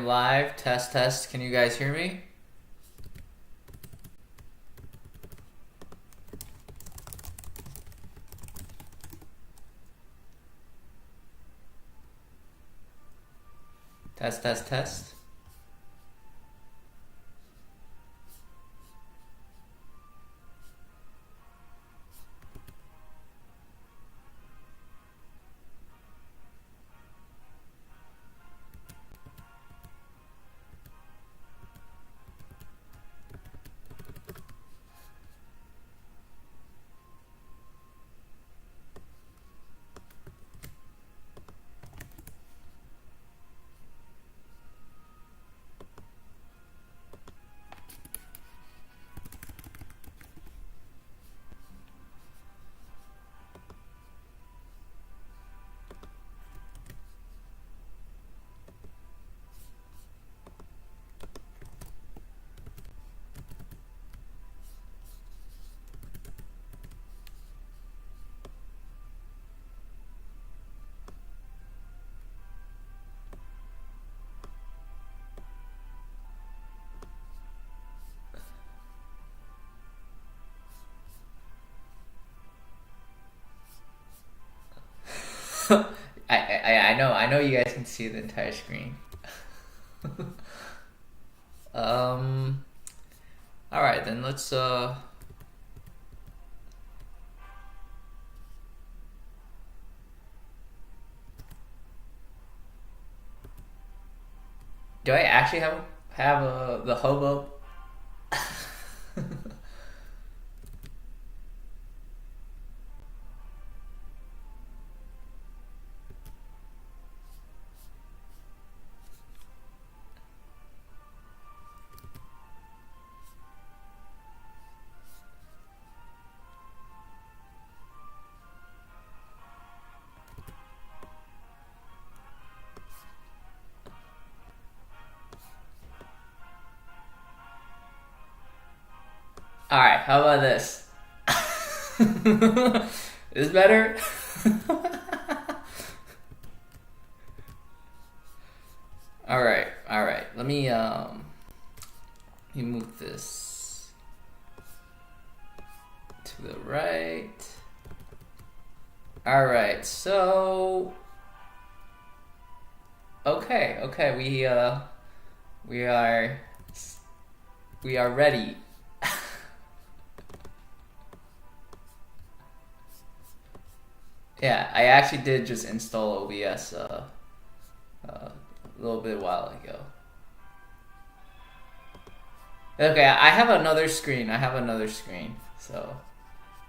live. Test, test. Can you guys hear me? Test, test, test. I know you guys can see the entire screen. All right, then let's do I actually have the hobo? All right, how about this? Is better? All right. Let me move this to the right. All right. So okay, we are ready. Yeah, I actually did just install OBS a little bit a while ago. Okay, I have another screen. So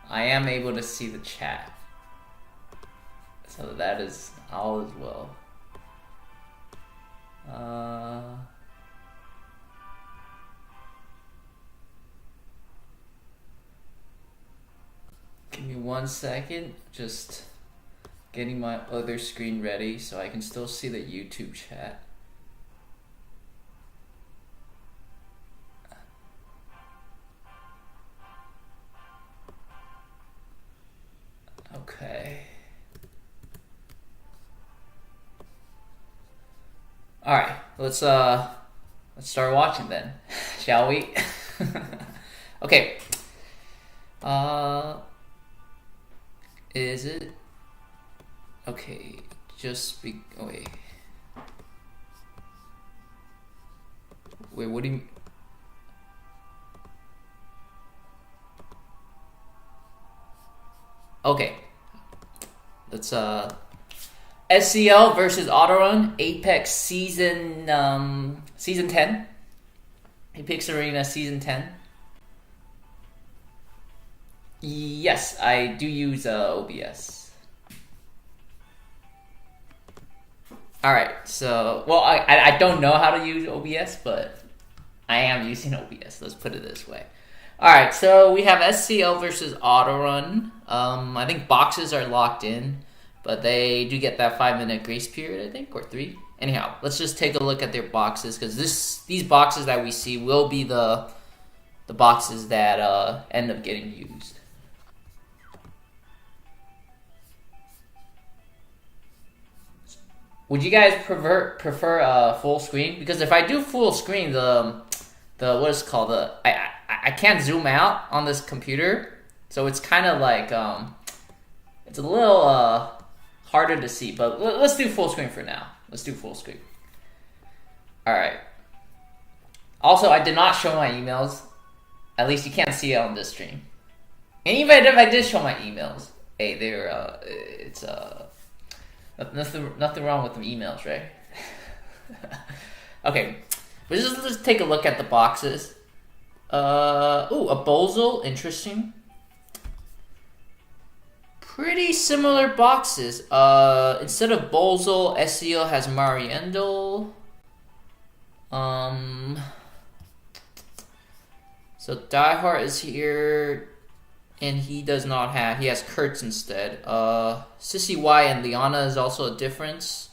I am able to see the chat. So that is all as well. Give me 1 second. Just getting my other screen ready so I can still see the YouTube chat. Okay. All right, let's start watching then, shall we? Okay. Is it? Okay, just be. Oh, wait. Wait, what do you? Okay. Let's SCL versus Autorun, Apex season 10. Apex Arena season 10. Yes, I do use OBS. Alright, so, well, I don't know how to use OBS, but I am using OBS. Let's put it this way. Alright, so we have SCL versus Autorun. I think boxes are locked in, but they do get that 5-minute grace period, I think, or 3. Anyhow, let's just take a look at their boxes, because these boxes that we see will be the boxes that end up getting used. Would you guys prefer full screen? Because if I do full screen, the what is it called, I can't zoom out on this computer, so it's kind of like it's a little harder to see. But let's do full screen for now. Let's do full screen. All right. Also, I did not show my emails. At least you can't see it on this stream. And even if I did show my emails, hey, they're it's nothing wrong with the emails, right? Okay, but let's take a look at the boxes. Ooh, a Bozel, interesting. Pretty similar boxes. Instead of Bozel, SEO has Mariendel. So Diehard is here, and he does not have. He has Kurtz instead. Sissy Y and Liana is also a difference.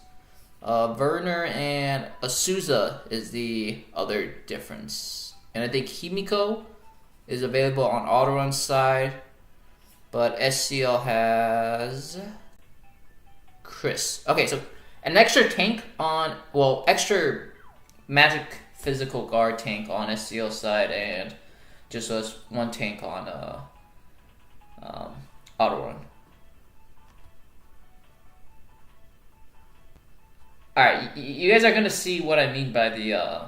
Werner and Asuza is the other difference. And I think Himiko is available on Autorun's side, but SCL has Chris. Okay, so an extra tank on, well, extra magic physical guard tank on SCL side, and just as one tank on Autorun. All right, you guys are gonna see what I mean by the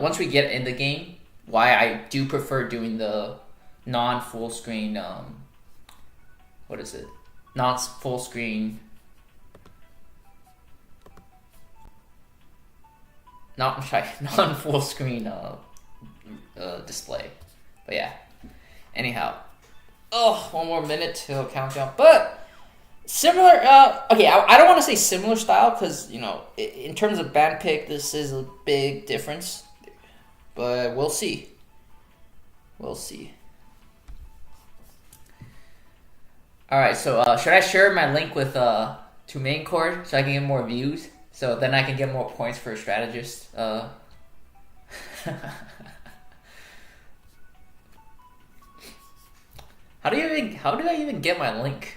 once we get in the game, why I do prefer doing the non full screen. What is it? Not full screen. Non full screen display. But yeah. Anyhow. Oh, one more minute till countdown. But similar, okay, I don't want to say similar style because, you know, in terms of band pick, this is a big difference. But we'll see. We'll see. Alright, so should I share my link with to main court so I can get more views? So then I can get more points for a strategist. How did I even get my link?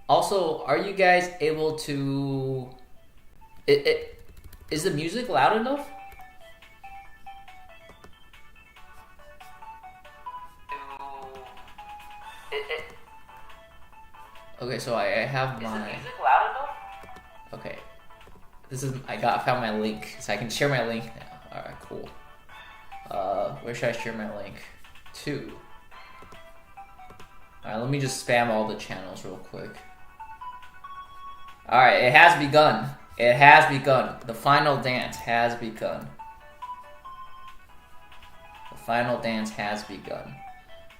Also, are you guys able to? Is the music loud enough? Okay, so I have my. Is the music loud enough? Okay, I found my link, so I can share my link now. All right, cool. Where should I share my link to? All right, let me just spam all the channels real quick. All right, it has begun. It has begun. The final dance has begun. The final dance has begun.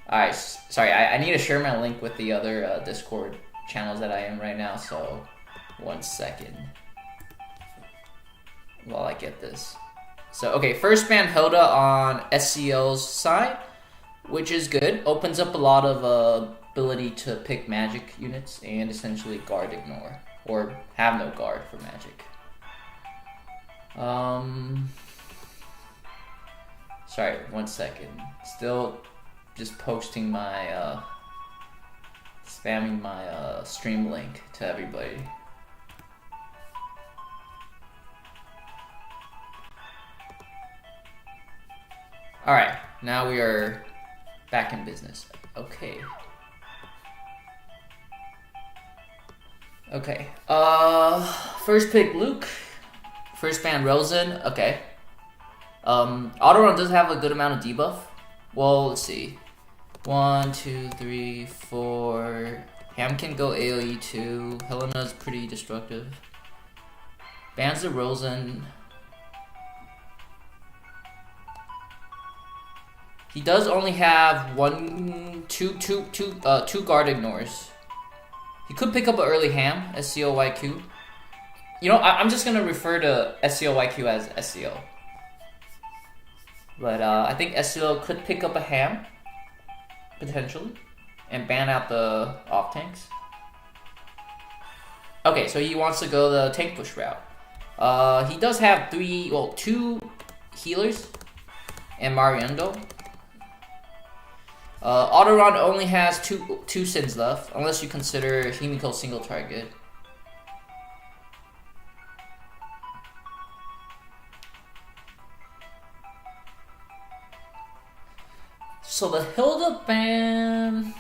Alright, sorry, I need to share my link with the other Discord channels that I am right now, so 1 second while I get this. So, okay, first ban Hilda on SCL's side, which is good. Opens up a lot of ability to pick magic units and essentially guard ignore, or have no guard for magic. Sorry, 1 second. Still just posting my spamming my stream link to everybody. Alright, now we are back in business. Okay. Okay. First pick Luke. First ban Rosen. Okay. Autorun does have a good amount of debuff. Well, let's see. 1, 2, 3, 4. Ham can go AoE too. Helena's pretty destructive. Bans the Rosen. He does only have two guard ignores. He could pick up an early Ham, SCOYQ. You know, I'm just gonna refer to SCOYQ as SCO. But I think SCO could pick up a Ham, potentially, and ban out the off tanks. Okay, so he wants to go the tank push route. He does have 2 healers and Mariendo. Autorun only has two sins left, unless you consider Himiko single target. So the Hilda ban,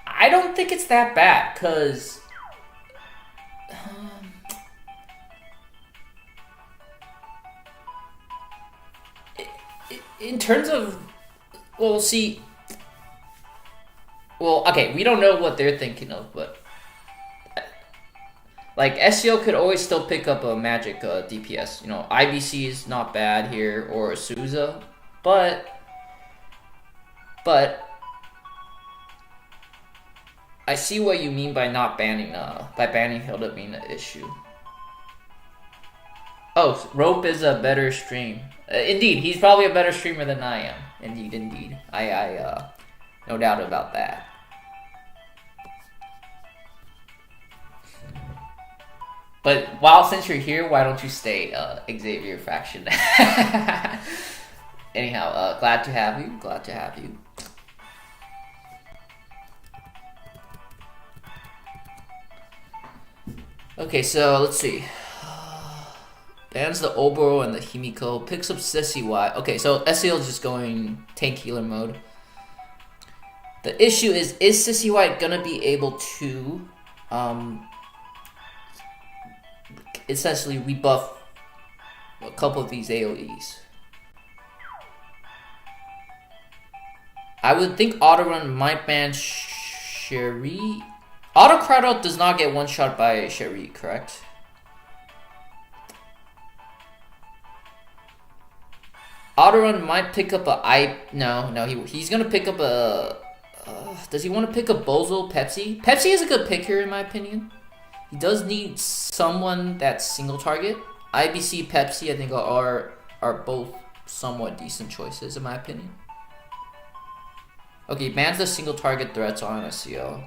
I don't think it's that bad, cause in terms of, okay, we don't know what they're thinking of, but like SEO could always still pick up a magic DPS. You know, IBC is not bad here, or Souza, but I see what you mean by not banning Hilda being an issue. Oh, Rope is a better stream. Indeed, he's probably a better streamer than I am. Indeed. I no doubt about that. But since you're here, why don't you stay, Xavier Fraction? Anyhow, glad to have you. Okay, so let's see. Bans the Oboro and the Himiko. Picks up Sissy Y. Okay, so SEL is just going tank healer mode. The issue is Sissy Y gonna be able to essentially rebuff a couple of these AoEs? I would think Autorun might ban Sherry. Autocrowd does not get one shot by Sherry, correct? Autorun might pick up he's gonna pick up a. Does he want to pick up Bozo Pepsi? Pepsi is a good pick here in my opinion. He does need someone that's single target. IBC, Pepsi, I think are both somewhat decent choices in my opinion. Okay, bans the single target threats on SEO.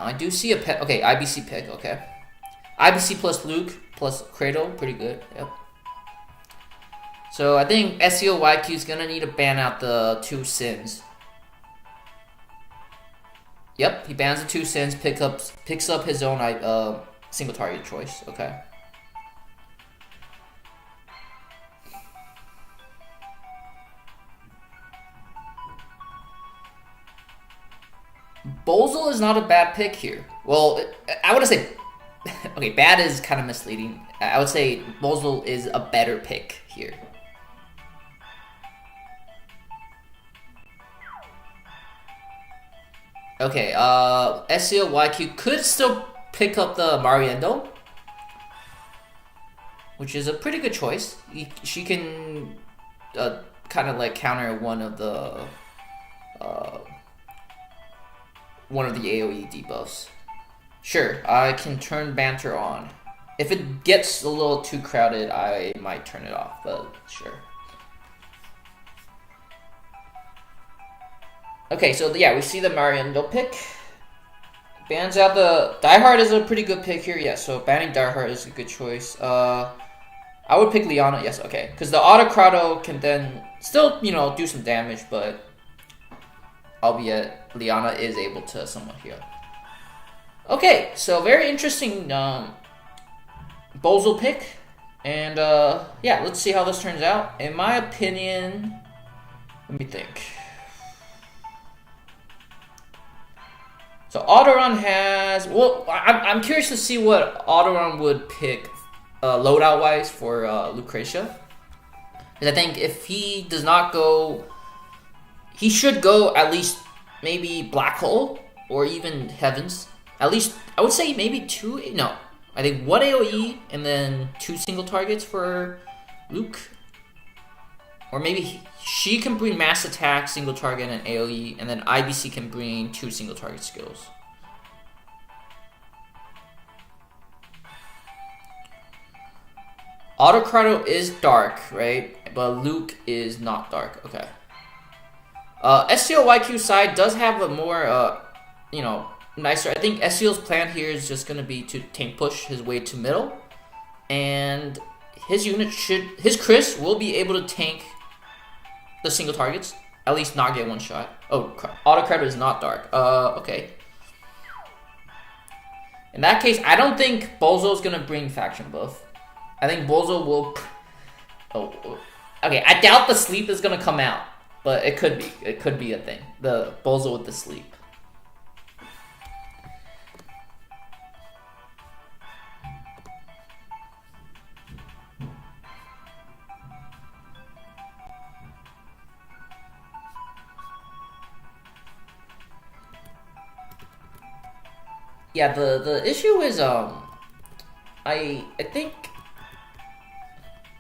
I do see a pet. Okay, IBC pick. Okay, IBC plus Luke plus Cradle, pretty good. Yep. So I think SEO YQ is gonna need to ban out the 2 sins. Yep, he bans the 2 sins. Picks up his own single target choice. Okay. Bozel is not a bad pick here. Well, I would say, okay, bad is kind of misleading. I would say Bozel is a better pick here. Okay, SEO YQ could still pick up the Mariendo, which is a pretty good choice. She can kind of like counter one of the AoE debuffs. Sure, I can turn banter on. If it gets a little too crowded, I might turn it off, but sure. Okay, so yeah, we see the Mariendo pick. Bans out the... Diehard is a pretty good pick here, yes, so banning Diehard is a good choice. I would pick Liana, yes, okay. Because the Autocrado can then still, do some damage, but... albeit Liana is able to somewhat heal. Okay, so very interesting Bozel pick. And yeah, let's see how this turns out. In my opinion, let me think. So Autorun has... Well, I'm curious to see what Autorun would pick loadout-wise for Lucretia. Because I think if he does not go... He should go at least maybe Black Hole or even Heavens. At least, I would say maybe 2... No, I think 1 AoE and then 2 single targets for Luke. Or maybe she can bring Mass Attack, single target, and AoE. And then IBC can bring 2 single target skills. Autocrado is dark, right? But Luke is not dark. Okay. SCO YQ side does have a more, nicer. I think SEO's plan here is just gonna be to tank push his way to middle, and his unit his Chris will be able to tank the single targets, at least not get one shot. Oh, auto credit is not dark. Okay. In that case, I don't think Bozo's gonna bring faction buff. I think Bozo will. Oh, okay. I doubt the sleep is gonna come out, but it could be. It could be a thing. The Bozo with the sleep. Yeah, the issue is I think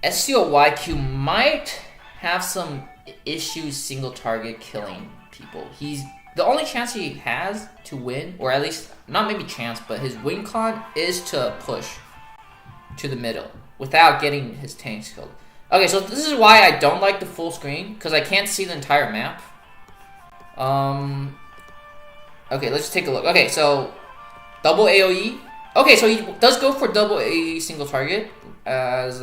SCOYQ might have some issues single target killing people. He's the only chance he has to win, or at least not maybe chance, but his win con is to push to the middle without getting his tanks killed. Okay, so this is why I don't like the full screen, because I can't see the entire map. Okay, let's take a look. Okay, so double AoE. Okay, so he does go for double AoE single target as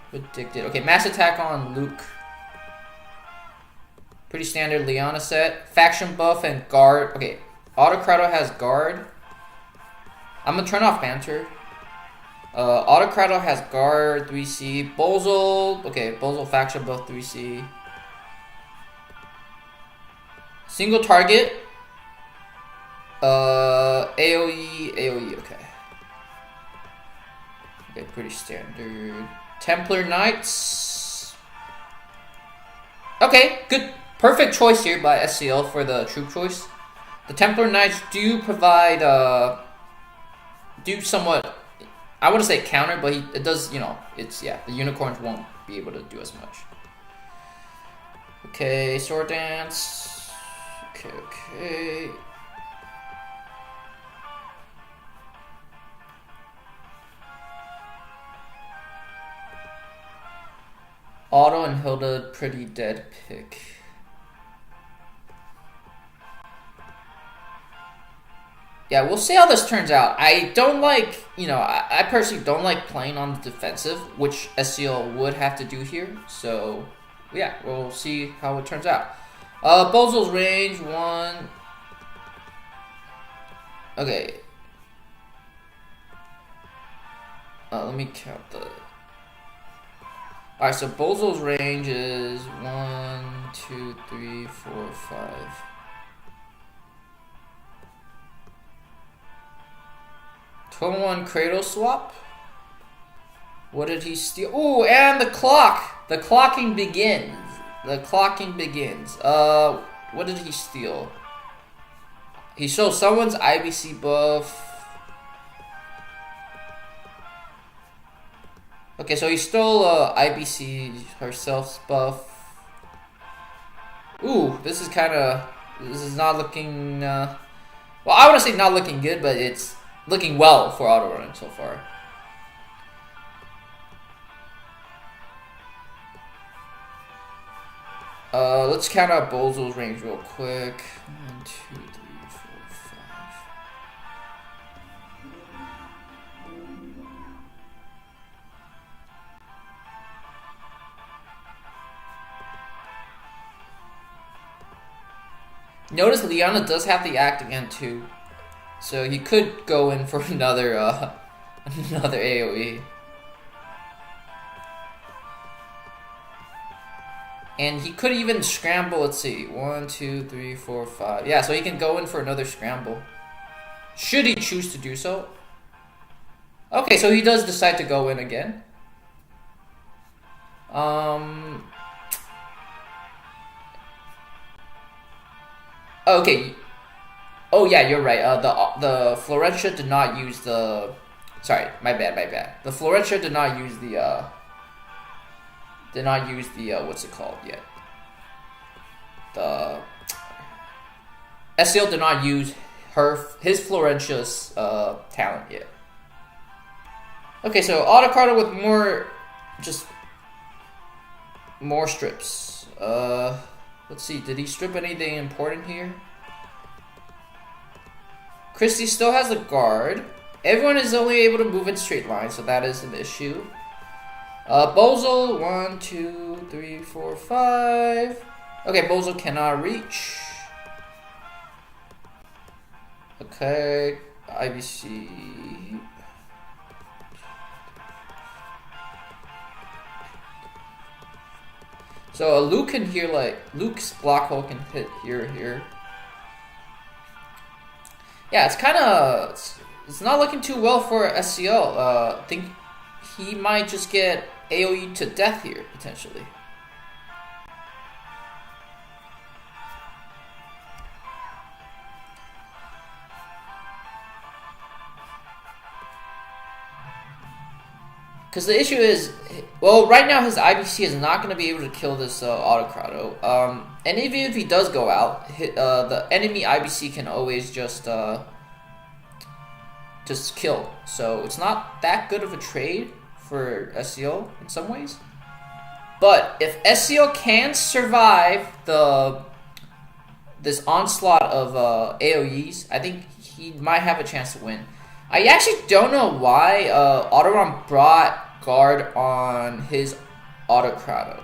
predicted. Okay, mass attack on Luke. Pretty standard Liana set. Faction buff and guard. Okay, Autocrato has guard. I'm gonna turn off banter. Autocrato has guard 3C. Bozo. Okay, Bozo faction buff 3C. Single target. AoE, okay. Okay, pretty standard. Templar Knights. Okay, good. Perfect choice here by SCL for the troop choice. The Templar Knights do provide, do somewhat, I wouldn't say counter, but it does, you know, it's, yeah, the unicorns won't be able to do as much. Okay, sword dance. Okay. Otto and Hilda, pretty dead pick. Yeah, we'll see how this turns out. I don't like, you know, I personally don't like playing on the defensive, which SCL would have to do here. So, yeah, we'll see how it turns out. Bozo's range, 1. Okay. Let me count the... Alright, so Bozo's range is 1, 2, 3, 4, 5. Total 1 Kratos swap. What did he steal? Ooh, and the clock! The clocking begins. The clocking begins. What did he steal? He shows someone's IBC buff. Okay, so he stole IBC herself's buff. Ooh, this is not looking, well, I wouldn't say not looking good, but it's looking well for Autorun so far. Let's count out Bozo's range real quick. 1, 2, 3, 4, 5. Notice Liana does have the act again too, so he could go in for another another AoE. And he could even scramble, let's see, 1, 2, 3, 4, 5. Yeah, so he can go in for another scramble. Should he choose to do so. Okay, so he does decide to go in again. Okay. Oh yeah, you're right. The Florentia did not use the... Sorry, my bad. The Florentia did not use the what's it called yet? The SCL did not use his Florentia's talent yet. Okay, so Autocardo with more strips. Let's see, did he strip anything important here? Christy still has the guard. Everyone is only able to move in straight line, so that is an issue. Bozo, 1, 2, 3, 4, 5. Okay, Bozo cannot reach. Okay, IBC. So Luke can hear, like, Luke's block hole can hit here. Yeah, it's kind of, it's not looking too well for SCL. I think he might just get AoE to death here, potentially. Because the issue is, well, right now his IBC is not going to be able to kill this Autocrado. And even if he does go out, the enemy IBC can always just kill. So it's not that good of a trade for SCO in some ways. But if SCO can survive this onslaught of AoEs, I think he might have a chance to win. I actually don't know why Autorun brought guard on his Autocrado.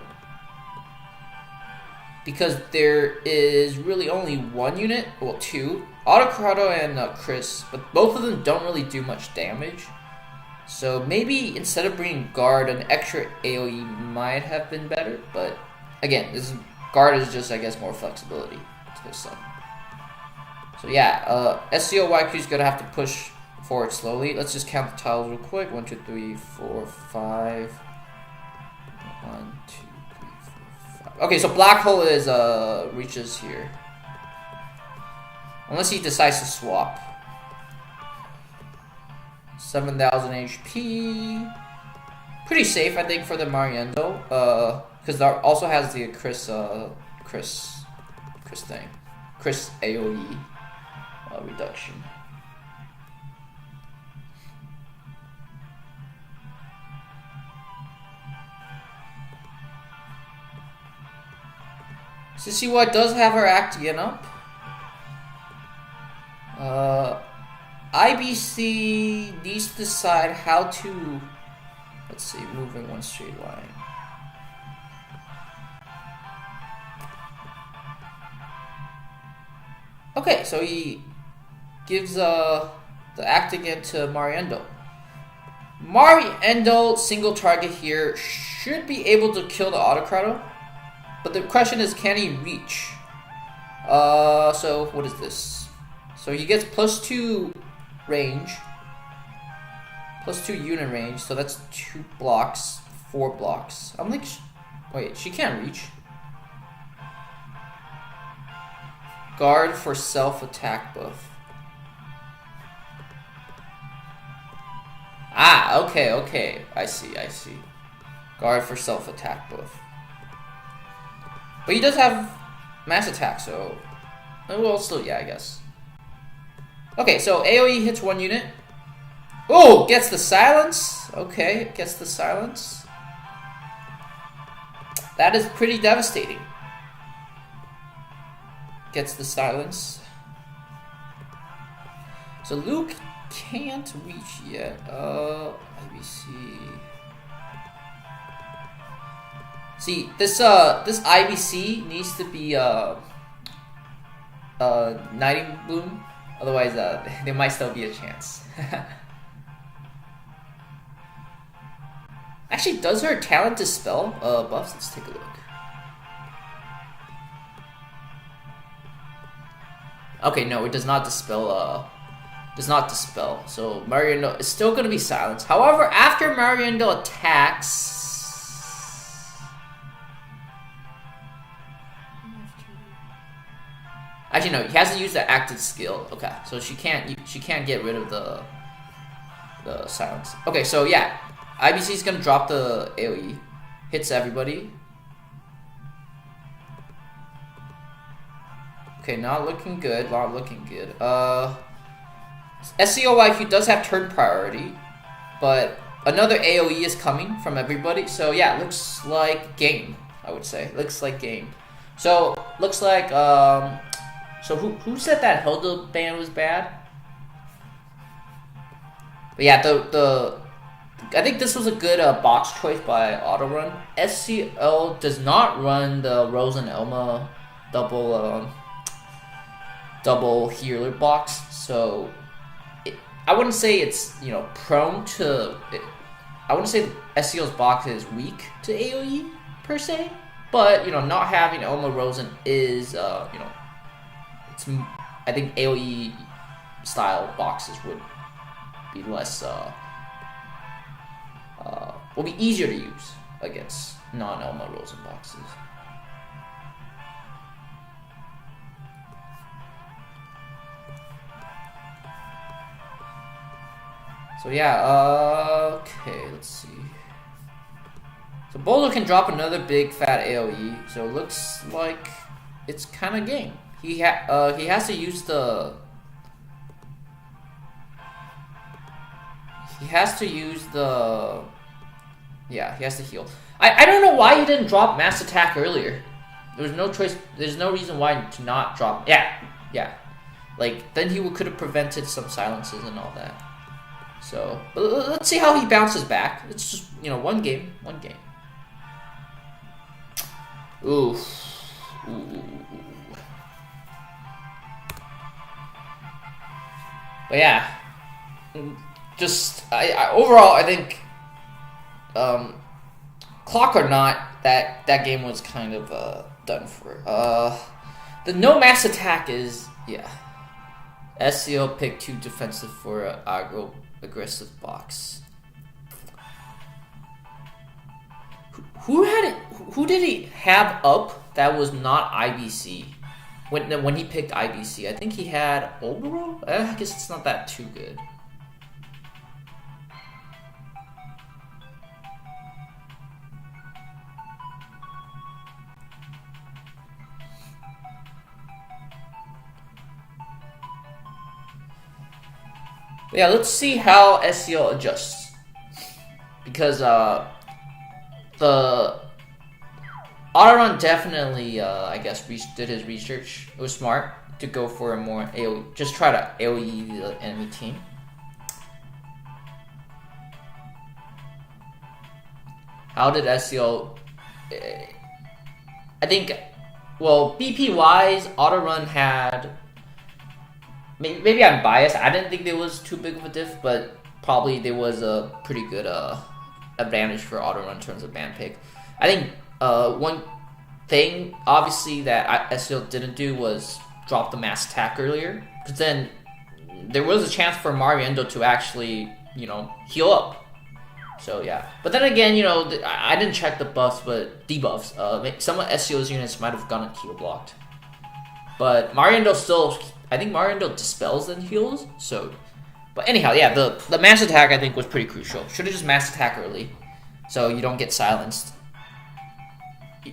Because there is really only one unit, well, two. Autocrado and Chris, but both of them don't really do much damage. So maybe instead of bringing guard, an extra AoE might have been better. But again, guard is just, I guess, more flexibility to his side. So yeah, SCO YQ is going to have to push forward slowly. Let's just count the tiles real quick. 1, 2, 3, 4, 5. 1, 2, 3, 4, 5. Okay, so black hole is reaches here. Unless he decides to swap. 7,000 HP. Pretty safe, I think, for the Mariendo. Because there also has the Chris thing. Chris AoE reduction. Sissy What does have her act again up. IBC needs to decide how to, let's see, move in one straight line. Okay, so he gives the act again to Mariendo. Mariendo single target here should be able to kill the Autocrado. But the question is, can he reach? So what is this? So he gets +2 range, +2 unit range. So that's 2 blocks, 4 blocks. I'm like, wait, she can't reach. Guard for self-attack buff. Ah, okay. I see. Guard for self-attack buff. But he does have mass attack, so... Well, still, yeah, I guess. Okay, so AoE hits 1 unit. Oh, gets the silence. Okay, gets the silence. That is pretty devastating. Gets the silence. So Luke can't reach yet. IBC. See, this IBC needs to be Nighting Bloom, otherwise there might still be a chance. Actually, does her talent dispel buffs? Let's take a look. Okay, no, it does not dispel. So Mariendo is still going to be silenced. However, after Mariendo attacks. Actually, no. He has to use the active skill. Okay, so she can't get rid of the silence. Okay, so yeah, IBC is gonna drop the AOE, hits everybody. Okay, not looking good. SCOYQ does have turn priority, but another AOE is coming from everybody. So yeah, looks like game. I would say looks like game. So looks like So who said that Hilda ban was bad? But yeah, I think this was a good box choice by Autorun. SCL does not run the Rose and Elma double healer box, so I wouldn't say it's prone to. I wouldn't say SCL's box is weak to AOE per se, but not having Elma Rosen is it's, I think AOE style boxes would be less will be easier to use against non-Elma Rosen boxes. So yeah, okay, let's see. So Bolo can drop another big fat AOE, so it looks like it's kind of game. He has to use the. He has to use the. Yeah, he has to heal. I don't know why he didn't drop Mass Attack earlier. There was no choice. There's no reason why to not drop. Yeah. Like then he could have prevented some silences and all that. So, but let's see how he bounces back. It's just one game. Ooh. But yeah, just overall, I think, clock or not, that game was kind of done for. The no mass attack is SCL pick 2 defensive for an aggro aggressive box. Who did he have up that was not IBC? When he picked IBC, I think he had Obero? I guess it's not that too good. But yeah, let's see how SCL adjusts. Because the Autorun definitely, I guess, did his research. It was smart to go for a more AoE, just try to AoE the enemy team. How did SCL? I think, well, BP wise, Autorun had. Maybe I'm biased. I didn't think there was too big of a diff, but probably there was a pretty good advantage for Autorun in terms of ban pick. I think one thing, obviously, that SCL didn't do was drop the mass attack earlier, because then there was a chance for Mariendo to actually, heal up. So yeah, but then again, I didn't check the buffs, but debuffs. Some of SCL's units might have gotten heal blocked, but Mariendo still. I think Mariendo dispels and heals. So, but anyhow, yeah, the mass attack I think was pretty crucial. Should have just mass attack early, so you don't get silenced.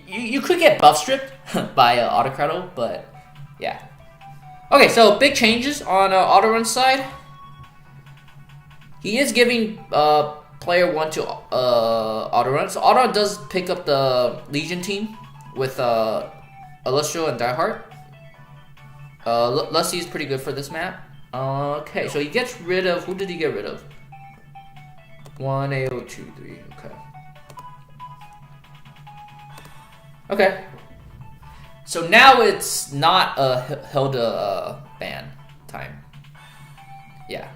You could get buff stripped by Autocrato, but yeah. Okay, so big changes on Autorun's side. He is giving player 1 to Autorun. So Autorun does pick up the Legion team with Illustro and Diehard. Lusty is pretty good for this map. Okay, so he gets rid of. Who did he get rid of? 1 AO 2 3. Okay. Okay. So now it's not a Hilda ban time. Yeah.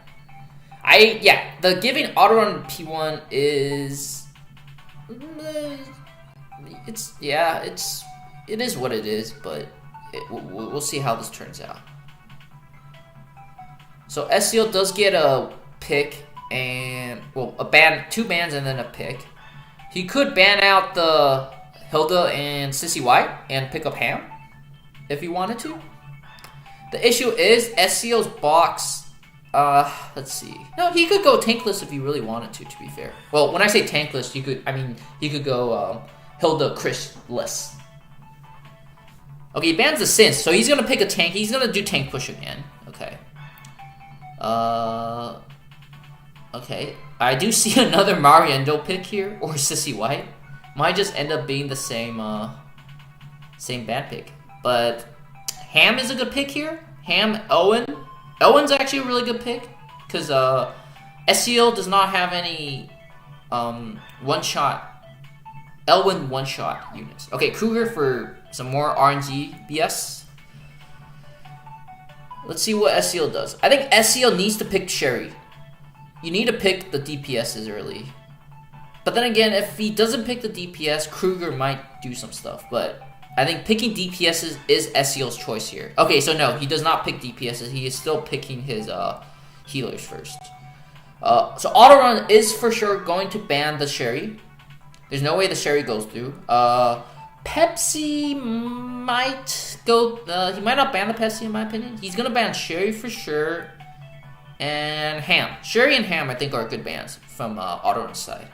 The giving Autorun P1 is. It is what it is, but. We'll see how this turns out. So SCL does get a pick and a ban, 2 bans and then a pick. He could ban out the Hilda and Sissy White and pick up Ham if he wanted to. The issue is SCL's box. Let's see. No, he could go tankless if he really wanted to be fair. Well, when I say tankless, he could go Hilda Chris-less. Okay, he bans the Synth, so he's gonna pick a tank. He's gonna do tank push again. Okay. Okay. I do see another Mariendo pick here, or Sissy White. Might just end up being the same ban pick. But Ham is a good pick here. Ham, Owen. Owen's actually a really good pick, because SEO does not have any one-shot Elwyn one-shot units. Okay, Kruger for some more RNG BS. Let's see what SEO does. I think SEO needs to pick Sherry. You need to pick the DPSs early. But then again, if he doesn't pick the DPS, Kruger might do some stuff. But I think picking DPSs is SEO's choice here. Okay, so no, he does not pick DPSs. He is still picking his healers first. So Autorun is for sure going to ban the Sherry. There's no way the Sherry goes through. Pepsi might go... he might not ban the Pepsi in my opinion. He's going to ban Sherry for sure. And Ham. Sherry and Ham I think are good bans from Autorun's side.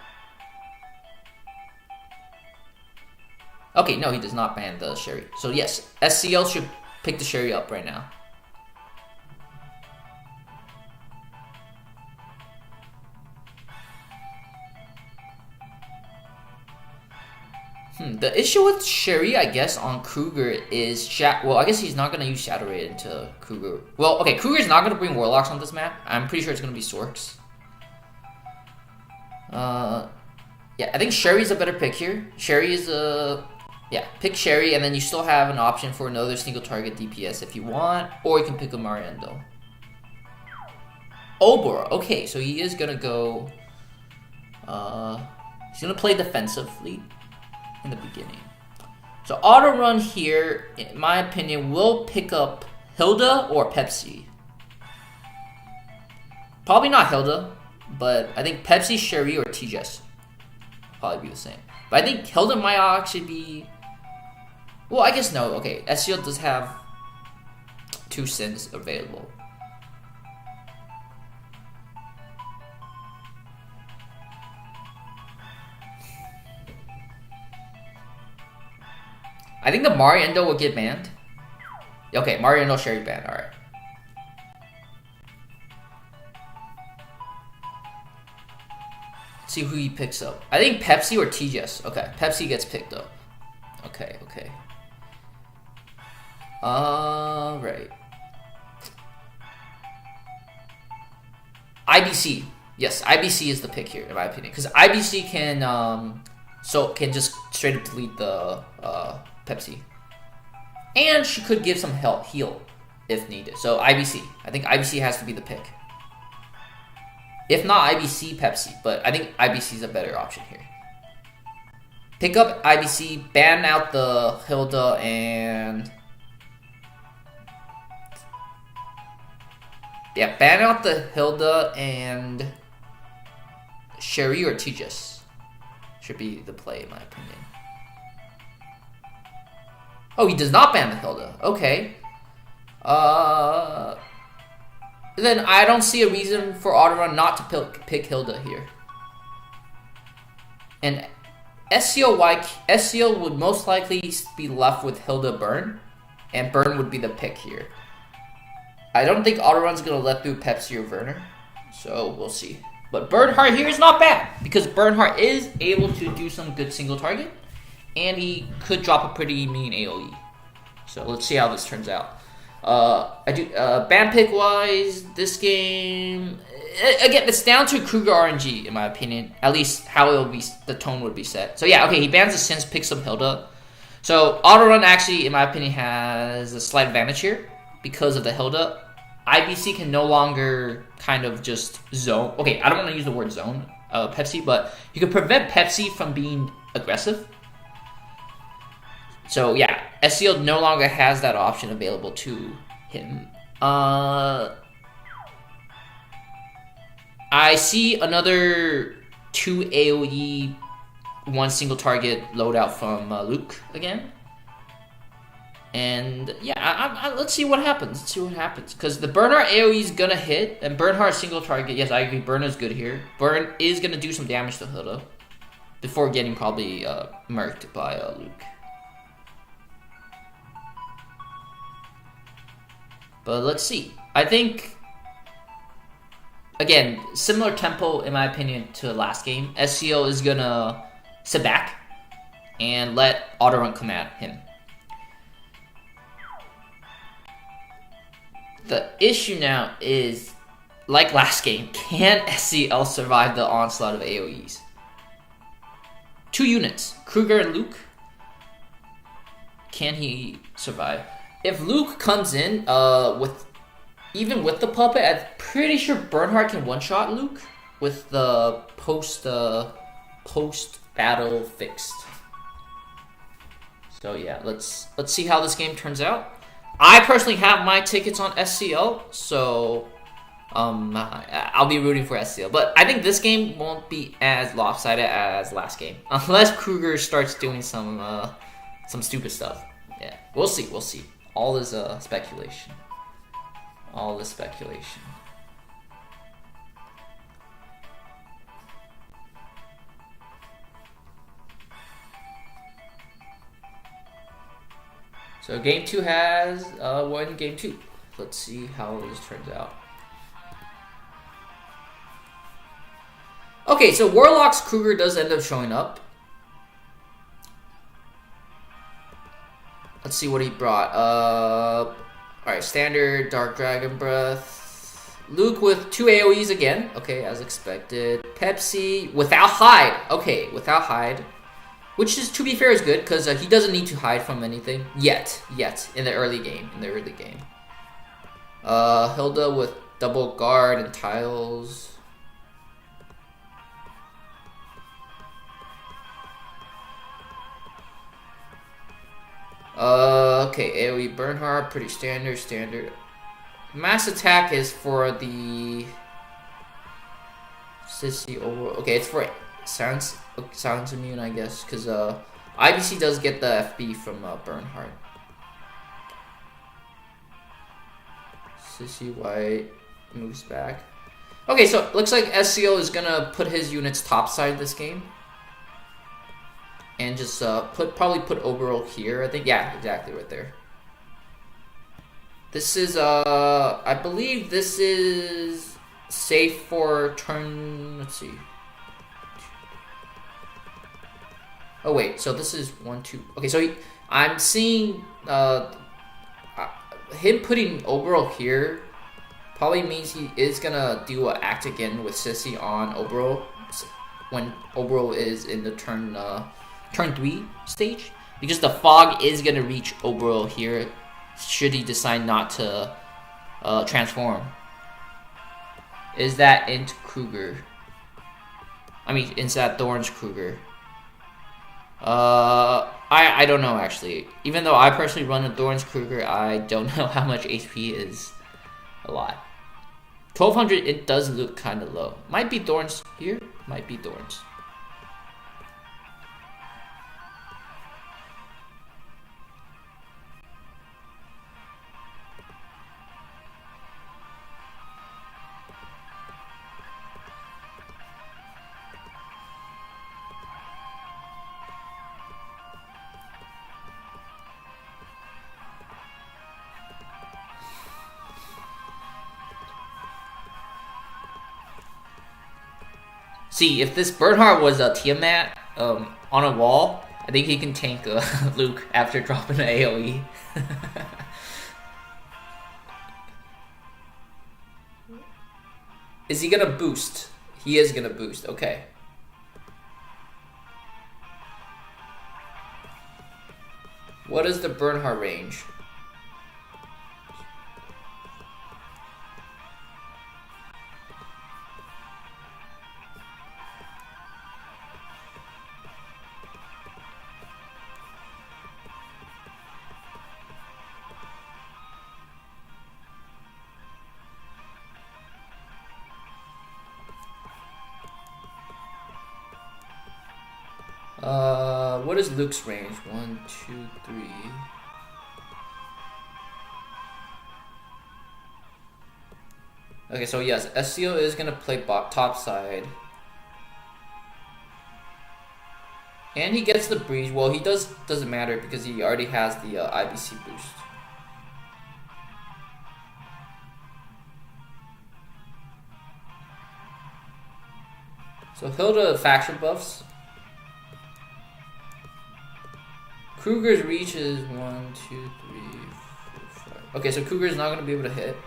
Okay, no, he does not ban the Sherry. So yes, SCL should pick the Sherry up right now. The issue with Sherry, I guess, on Kruger is... well, I guess he's not going to use Shadow Raid into Kruger. Well, okay, Kruger's not going to bring Warlocks on this map. I'm pretty sure it's going to be Sorks. Yeah, I think Sherry's a better pick here. Sherry is a... yeah, pick Sherry, and then you still have an option for another single target DPS if you want, or you can pick a Mariendo. Obor, okay, so he is going to go... he's going to play defensively in the beginning. So Autorun here, in my opinion, will pick up Hilda or Pepsi. Probably not Hilda, but I think Pepsi, Sherry, or T-Jess probably be the same. But I think Hilda might actually be... well, I guess no. Okay, SEO does have 2 Sins available. I think the Mariendo will get banned. Okay, Mariendo Sherry banned. Alright. Let's see who he picks up. I think Pepsi or T-Jess. Okay, Pepsi gets picked up. Okay, okay. Right. IBC. Yes, IBC is the pick here, in my opinion. Because IBC can just straight up delete the Pepsi. And she could give some heal if needed. So IBC. I think IBC has to be the pick. If not IBC, Pepsi. But I think IBC is a better option here. Pick up IBC, ban out the Hilda, and... yeah, ban out the Hilda and Sherry or T-Jess should be the play in my opinion. Oh, he does not ban the Hilda. Okay. Then I don't see a reason for Autorun not to pick Hilda here. And SEO would most likely be left with Hilda Burn, and Burn would be the pick here. I don't think Autorun's going to let through Pepsi or Werner, so we'll see. But Bernhardt here is not bad, because Bernhardt is able to do some good single target, and he could drop a pretty mean AoE. So let's see how this turns out. Ban pick wise, this game... again, it's down to Kruger RNG, in my opinion. At least how it will be, the tone would be set. So yeah, okay, he bans the Sins, picks up Hilda. So Autorun actually, in my opinion, has a slight advantage here because of the Hilda. IBC can no longer kind of just zone. Okay, I don't want to use the word zone, Pepsi, but you can prevent Pepsi from being aggressive. So yeah, SEO no longer has that option available to him. I see another 2 AoE, 1 single target loadout from Luke again. And yeah, let's see what happens. Let's see what happens. Because the Bernhardt AoE is going to hit, and Bernhardt single target, yes, I agree, Bernhardt's good here. Burn is going to do some damage to Hilda before getting probably murked by Luke. But let's see. I think, again, similar tempo, in my opinion, to last game. SEO is going to sit back and let Autorun come at him. The issue now is like last game, can SCL survive the onslaught of AoEs? 2 units, Kruger and Luke. Can he survive? If Luke comes in, even with the puppet, I'm pretty sure Bernhardt can one-shot Luke with the post battle fixed. So yeah, let's see how this game turns out. I personally have my tickets on SCL, so I'll be rooting for SCL. But I think this game won't be as lopsided as last game, unless Kruger starts doing some stupid stuff. Yeah, we'll see. We'll see. All is speculation. All is speculation. So game 2 has won game 2. Let's see how this turns out. Okay, so Warlock's Kruger does end up showing up. Let's see what he brought. Alright, standard Dark Dragon Breath. Luke with 2 AoEs again. Okay, as expected. Pepsi without hide. Okay, without hide. Which is, to be fair, is good, because he doesn't need to hide from anything. Yet, in the early game. Hilda with double guard and tiles. Okay, AoE Bernhardt, pretty standard. Mass attack is for the Sissy over. Okay, it's for silence immune, I guess, because IBC does get the FB from Bernhardt. Sissy White moves back. Okay, so it looks like SCO is gonna put his units topside this game. And just probably put Oberol here, I think. Yeah, exactly right there. This is I believe this is safe for turn. Let's see. Oh wait, so this is 1, 2. Okay, so I'm seeing him putting Oberol here probably means he is gonna do an act again with Sissy on Oberol when Oberol is in the turn 3 stage, because the fog is gonna reach Oberol here should he decide not to transform. Is that into Kruger? I mean, is that Thorn's Kruger? I don't know actually. Even though I personally run a Thorn's Kruger, I don't know how much HP is a lot. 1200, it does look kind of low. Might be Thorn's here. Might be Thorn's. See, if this Bernhardt was a Tiamat on a wall, I think he can tank Luke after dropping an AoE. Is he gonna boost? He is gonna boost, okay. What is the Bernhardt range? What is Luke's range? 1, 2, 3. Okay, so yes, SCO is gonna play top side. And he gets the breeze. Well, he doesn't matter because he already has the IBC boost. So Hilda faction buffs. Kruger's reach is 1, 2, 3, 4, 5. Okay, so Kruger's not gonna be able to hit.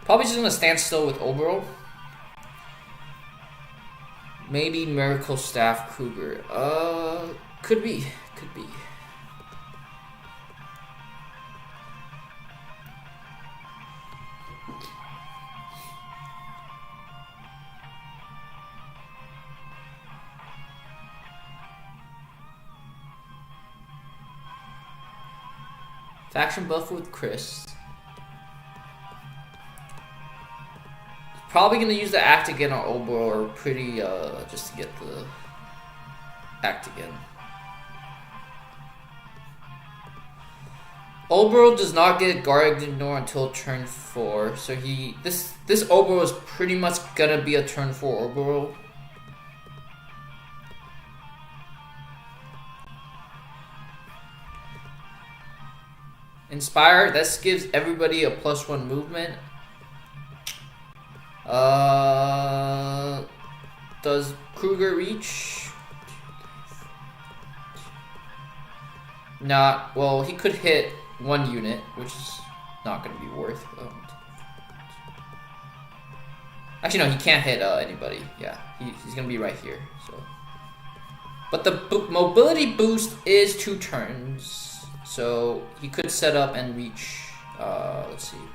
Probably just gonna stand still with Obero. Maybe Miracle Staff Kruger. Could be. Could be. Faction buff with Chris. Probably gonna use the act again on Obero, or pretty just to get the act again. Obero does not get guard ignore until turn 4, so this Obero is pretty much gonna be a turn 4 Obero. Inspire, this gives everybody a +1 movement. Does Kruger reach? Not, well, he could hit 1 unit, which is not going to be worth. Actually, no, he can't hit anybody. Yeah, he's going to be right here. So, but the mobility boost is 2 turns. So he could set up and reach, let's see, 1, 2,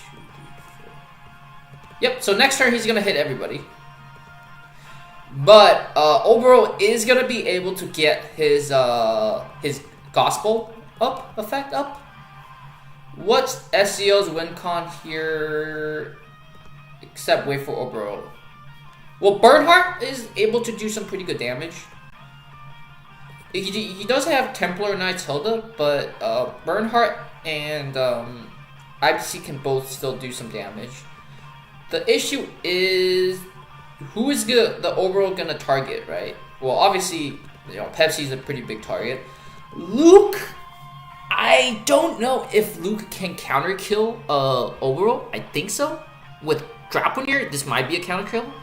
3, 4. Yep, so next turn he's gonna hit everybody. But Obero is gonna be able to get his gospel effect up. What's SEO's win con here? Except wait for Obero. Well, Bernhardt is able to do some pretty good damage. He does have Templar Knights Hilda, but Bernhardt and IBC can both still do some damage. The issue is who is the Obero gonna target, right? Well, obviously, Pepsi's a pretty big target. Luke, I don't know if Luke can counter kill Obero. I think so. With Draupnir, this might be a counter kill.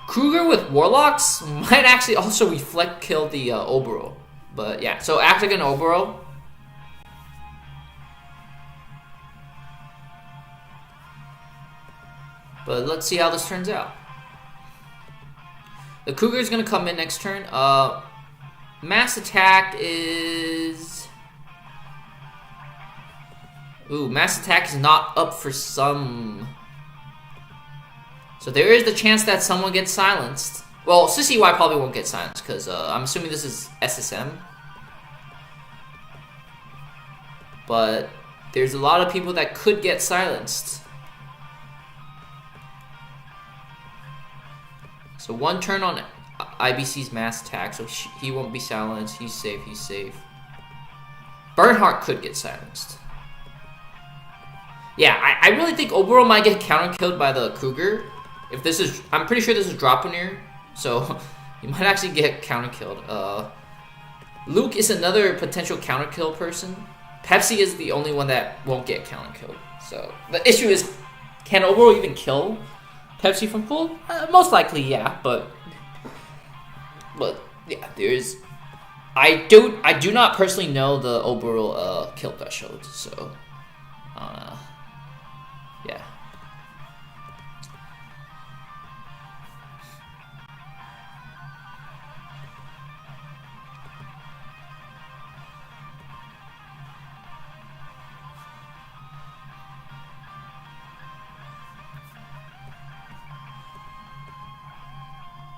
Kruger with Warlocks might actually also reflect kill the Obero. But yeah, so act like an Obero. But let's see how this turns out. The Kruger is going to come in next turn. Mass attack is... Ooh, mass attack is not up for some... So there is the chance that someone gets silenced. Well, Sissy Y probably won't get silenced because I'm assuming this is SSM. But there's a lot of people that could get silenced. So 1 turn on IBC's mass attack, so he won't be silenced. He's safe, he's safe. Bernhardt could get silenced. Yeah, I really think Obero might get counter-killed by the Kruger. If this is, I'm pretty sure this is Draupnir, so he might actually get counter-killed. Luke is another potential counter-kill person. Pepsi is the only one that won't get counter-killed. So the issue is, can Obero even kill Pepsi from full? Most likely, yeah, but yeah, there's. I do not personally know the Obero kill threshold, so yeah.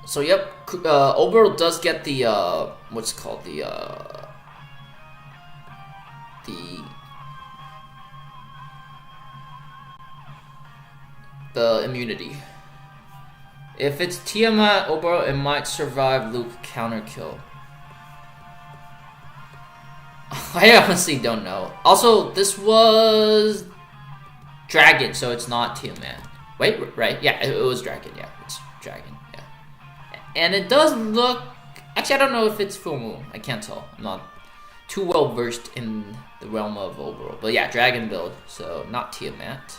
So yep, Obero does get the what's it called, the immunity. If it's Tiamat Obero, it might survive Luke counter kill. I honestly don't know. Also, this was Dragon, so it's not Tiamat. Wait, right? Yeah, it was Dragon. Yeah, it's Dragon. And it does look... Actually, I don't know if it's full moon. I can't tell. I'm not too well versed in the realm of Obero. But yeah, Dragon build. So, not Tiamat.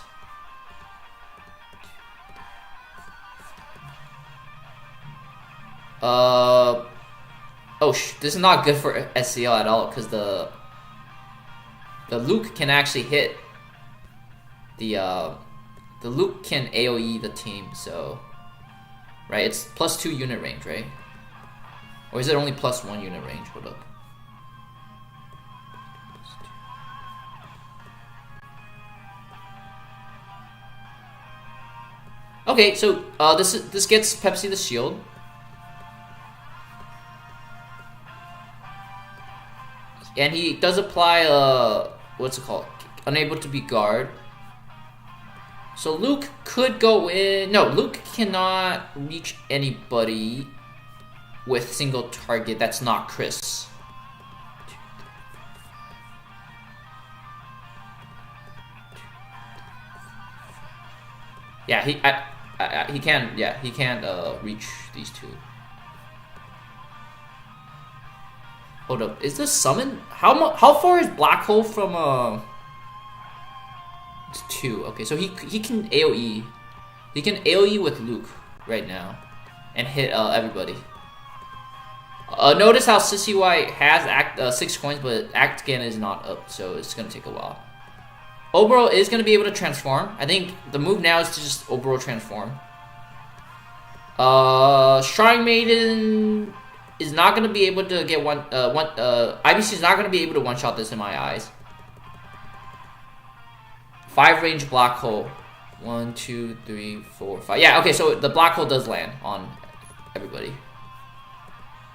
This is not good for SCL at all. Because the Luke can actually hit the the Luke can AoE the team, so right, it's +2 unit range, right? Or is it only +1 unit range? Hold up. Okay, so this gets Pepsi the shield. And he does apply what's it called? Unable to be guard. So Luke could go in. No, Luke cannot reach anybody with single target that's not Chris. Yeah, he can. Yeah, he can't reach these two. Hold up, is this summon? How far is Black Hole from It's 2. Okay, so he can AoE. He can AoE with Luke right now, and hit everybody. Notice how Sissy White has 6 coins, but Act Again is not up, so it's gonna take a while. Oboro is gonna be able to transform. I think the move now is to just Oboro transform. Shrine Maiden is not gonna be able to get IBC is not gonna be able to one-shot this in my eyes. 5 range Black Hole. 1, 2, 3, 4, 5. Yeah, okay, so the Black Hole does land on everybody.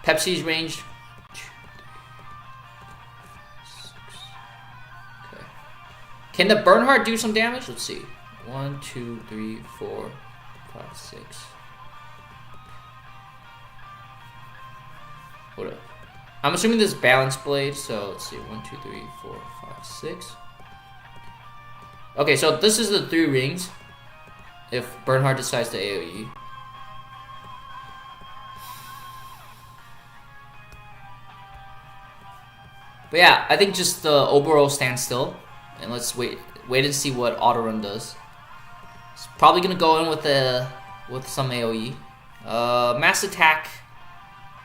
Pepsi's ranged. Okay. Can the Bernhardt do some damage? Let's see. 1, 2, 3, 4, 5, 6. Hold up. I'm assuming this is Balance Blade, so let's see. 1, 2, 3, 4, 5, 6. Okay, so this is the 3 rings. If Bernhardt decides to AoE. But yeah, I think just the Oboro stands still, and let's wait and see what Autorun does. It's probably gonna go in with some AoE. Mass Attack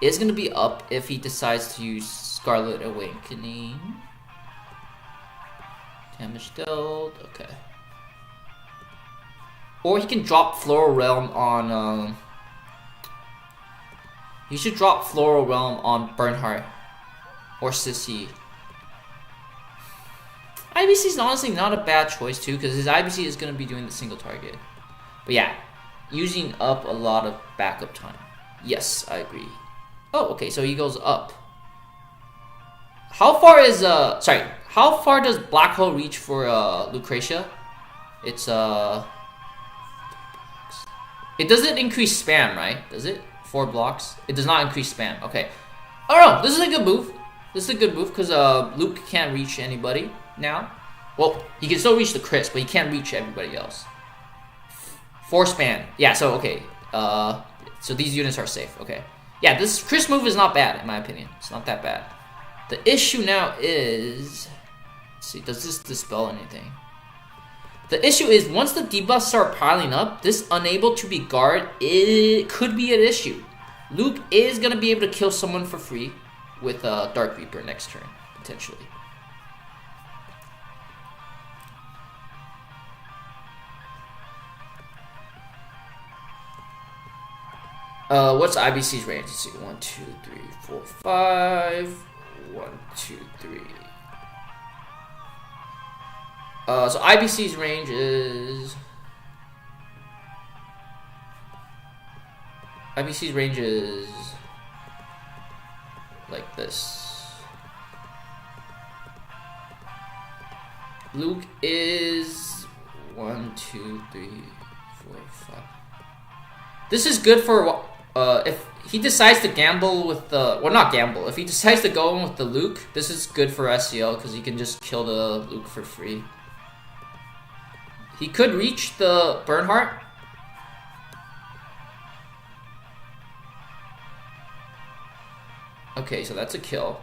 is gonna be up if he decides to use Scarlet Awakening. Damage dealt, okay. Or he can drop Floral Realm on he should drop Floral Realm on Bernhardt or Sissy. IBC is honestly not a bad choice too, because his IBC is going to be doing the single target. But yeah, using up a lot of backup time. Yes, I agree. Oh, okay, so he goes up. How far is how far does Black Hole reach for Lucretia? It's it doesn't increase spam, right? Does it? 4 blocks. It does not increase spam. Okay. Oh no, this is a good move. This is a good move because Luke can't reach anybody now. Well, he can still reach the Chris, but he can't reach everybody else. 4 spam. Yeah, so okay. So these units are safe. Okay. Yeah, this Chris move is not bad in my opinion. It's not that bad. The issue now is, let's see, does this dispel anything? The issue is once the debuffs start piling up, this unable to be guard, it could be an issue. Luke is gonna be able to kill someone for free with Dark Reaper next turn, potentially. What's IBC's range? Let's see. 1, 2, 3, 4, 5. 1, 2, 3. So IBC's range is like this. Luke is 1, 2, 3, 4, 5. This is good for if he decides to gamble with the, well, not gamble. If he decides to go in with the Luke, this is good for SCL because he can just kill the Luke for free. He could reach the Bernhardt. Okay, so that's a kill.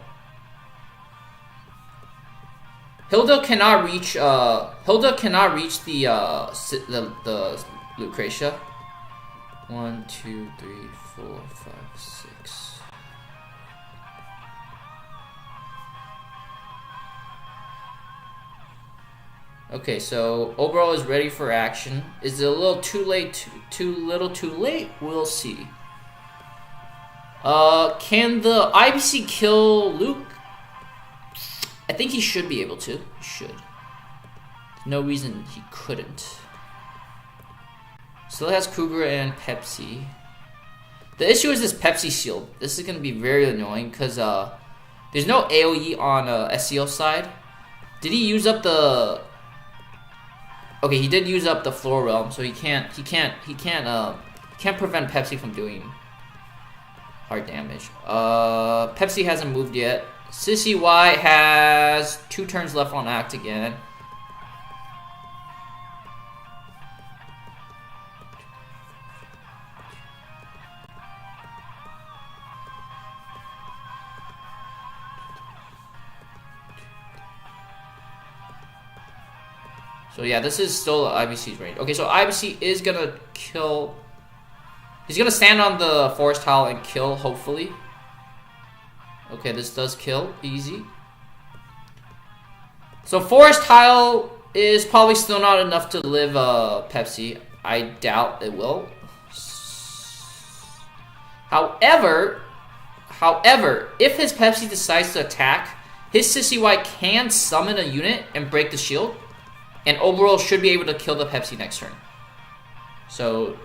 Hilda cannot reach the Lucretia. 1, 2, 3, 4, 5, 6. Okay, so Oberol is ready for action. Is it a little too late? Too little too late? We'll see. Can the IBC kill Luke? I think he should be able to. He should. No reason he couldn't. Still has Cougar and Pepsi. The issue is this Pepsi shield. This is going to be very annoying because there's no AoE on SCO side. Did he use up the... Okay, he did use up the Floor Realm, so he can't prevent Pepsi from doing hard damage. Pepsi hasn't moved yet. Sissy Y has 2 turns left on Act again. So yeah, this is still IBC's range. Okay, so IBC is gonna kill... He's gonna stand on the forest tile and kill, hopefully. Okay, this does kill. Easy. So forest tile is probably still not enough to live Pepsi. I doubt it will. However, if his Pepsi decides to attack, his Sissy Y can summon a unit and break the shield. And Oberol should be able to kill the Pepsi next turn. So,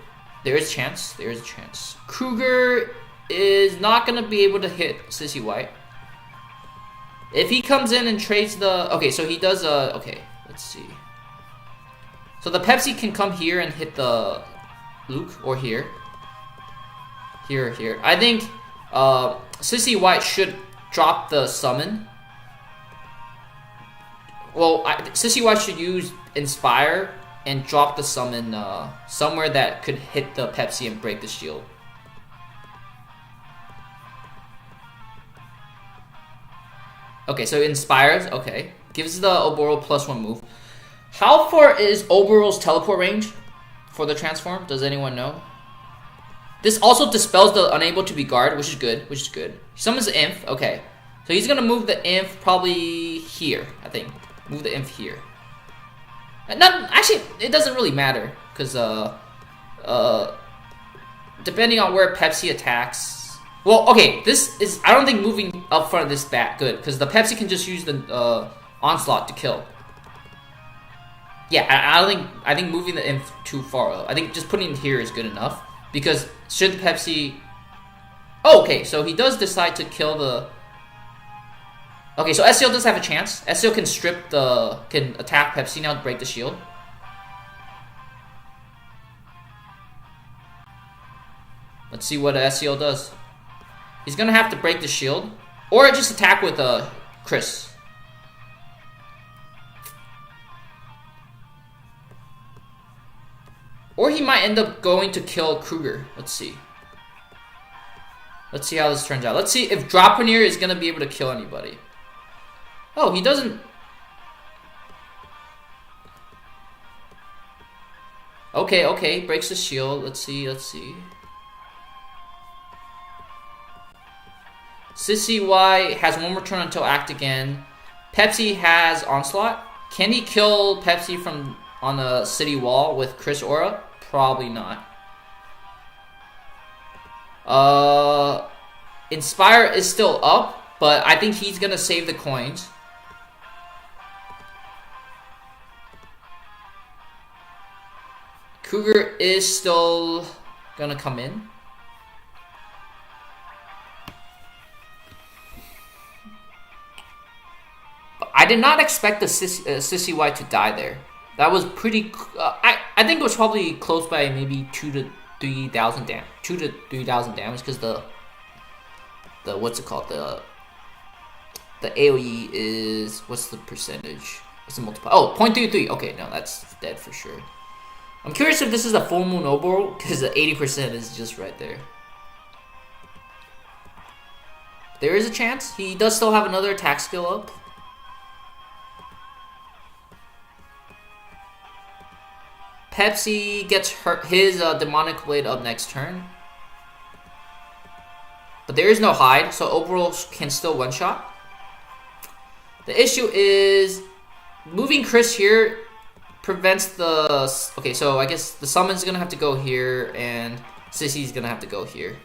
there is a chance. There is a chance. Kruger is not going to be able to hit Sissy White. If he comes in and trades the... Okay, so he does... okay, let's see. So the Pepsi can come here and hit the Luke, or here. Here or here. I think Sissy White should drop the summon. Well, Sissy White should use Inspire and drop the summon somewhere that could hit the Pepsi and break the shield. Okay, so Inspires. Okay. Gives the Oberol +1 move. How far is Oberol's teleport range for the transform? Does anyone know? This also dispels the unable to be guard, which is good. He summons the Inf. Okay. So he's going to move the Inf probably here, I think. Move the Inf here. Actually, it doesn't really matter because depending on where Pepsi attacks. Well, okay, this is... I don't think moving up front is that good because the Pepsi can just use the onslaught to kill. Yeah, I think moving the Inf too far up. I think just putting it here is good enough because should the Pepsi... Oh, okay, so he does decide to kill the... Okay, so SCL does have a chance. SCL can can attack Pepsi now to break the shield. Let's see what SCL does. He's gonna have to break the shield. Or just attack with Chris. Or he might end up going to kill Kruger. Let's see. Let's see how this turns out. Let's see if Dropanier is gonna be able to kill anybody. Oh, he doesn't... Okay, breaks the shield. Let's see. Sissy Y has 1 more turn until act again. Pepsi has Onslaught. Can he kill Pepsi from on a city wall with Chris Aura? Probably not. Inspire is still up, but I think he's gonna save the coins. Cougar is still gonna come in. But I did not expect the Sissy Y to die there. That was pretty... I think it was probably close by maybe 2,000 to 3,000 damage. 2,000 to 3,000 damage because the what's it called? The AoE is... What's the percentage? What's the multiplier? Oh, 0.33. Okay, no, that's dead for sure. I'm curious if this is a full moon Oberol, because the 80% is just right there. There is a chance. He does still have another attack skill up. Pepsi gets his Demonic Blade up next turn. But there is no hide, so Oberol can still one-shot. The issue is moving Chris here prevents the... Okay, so I guess the summon's gonna have to go here, and Sissy's gonna have to go here.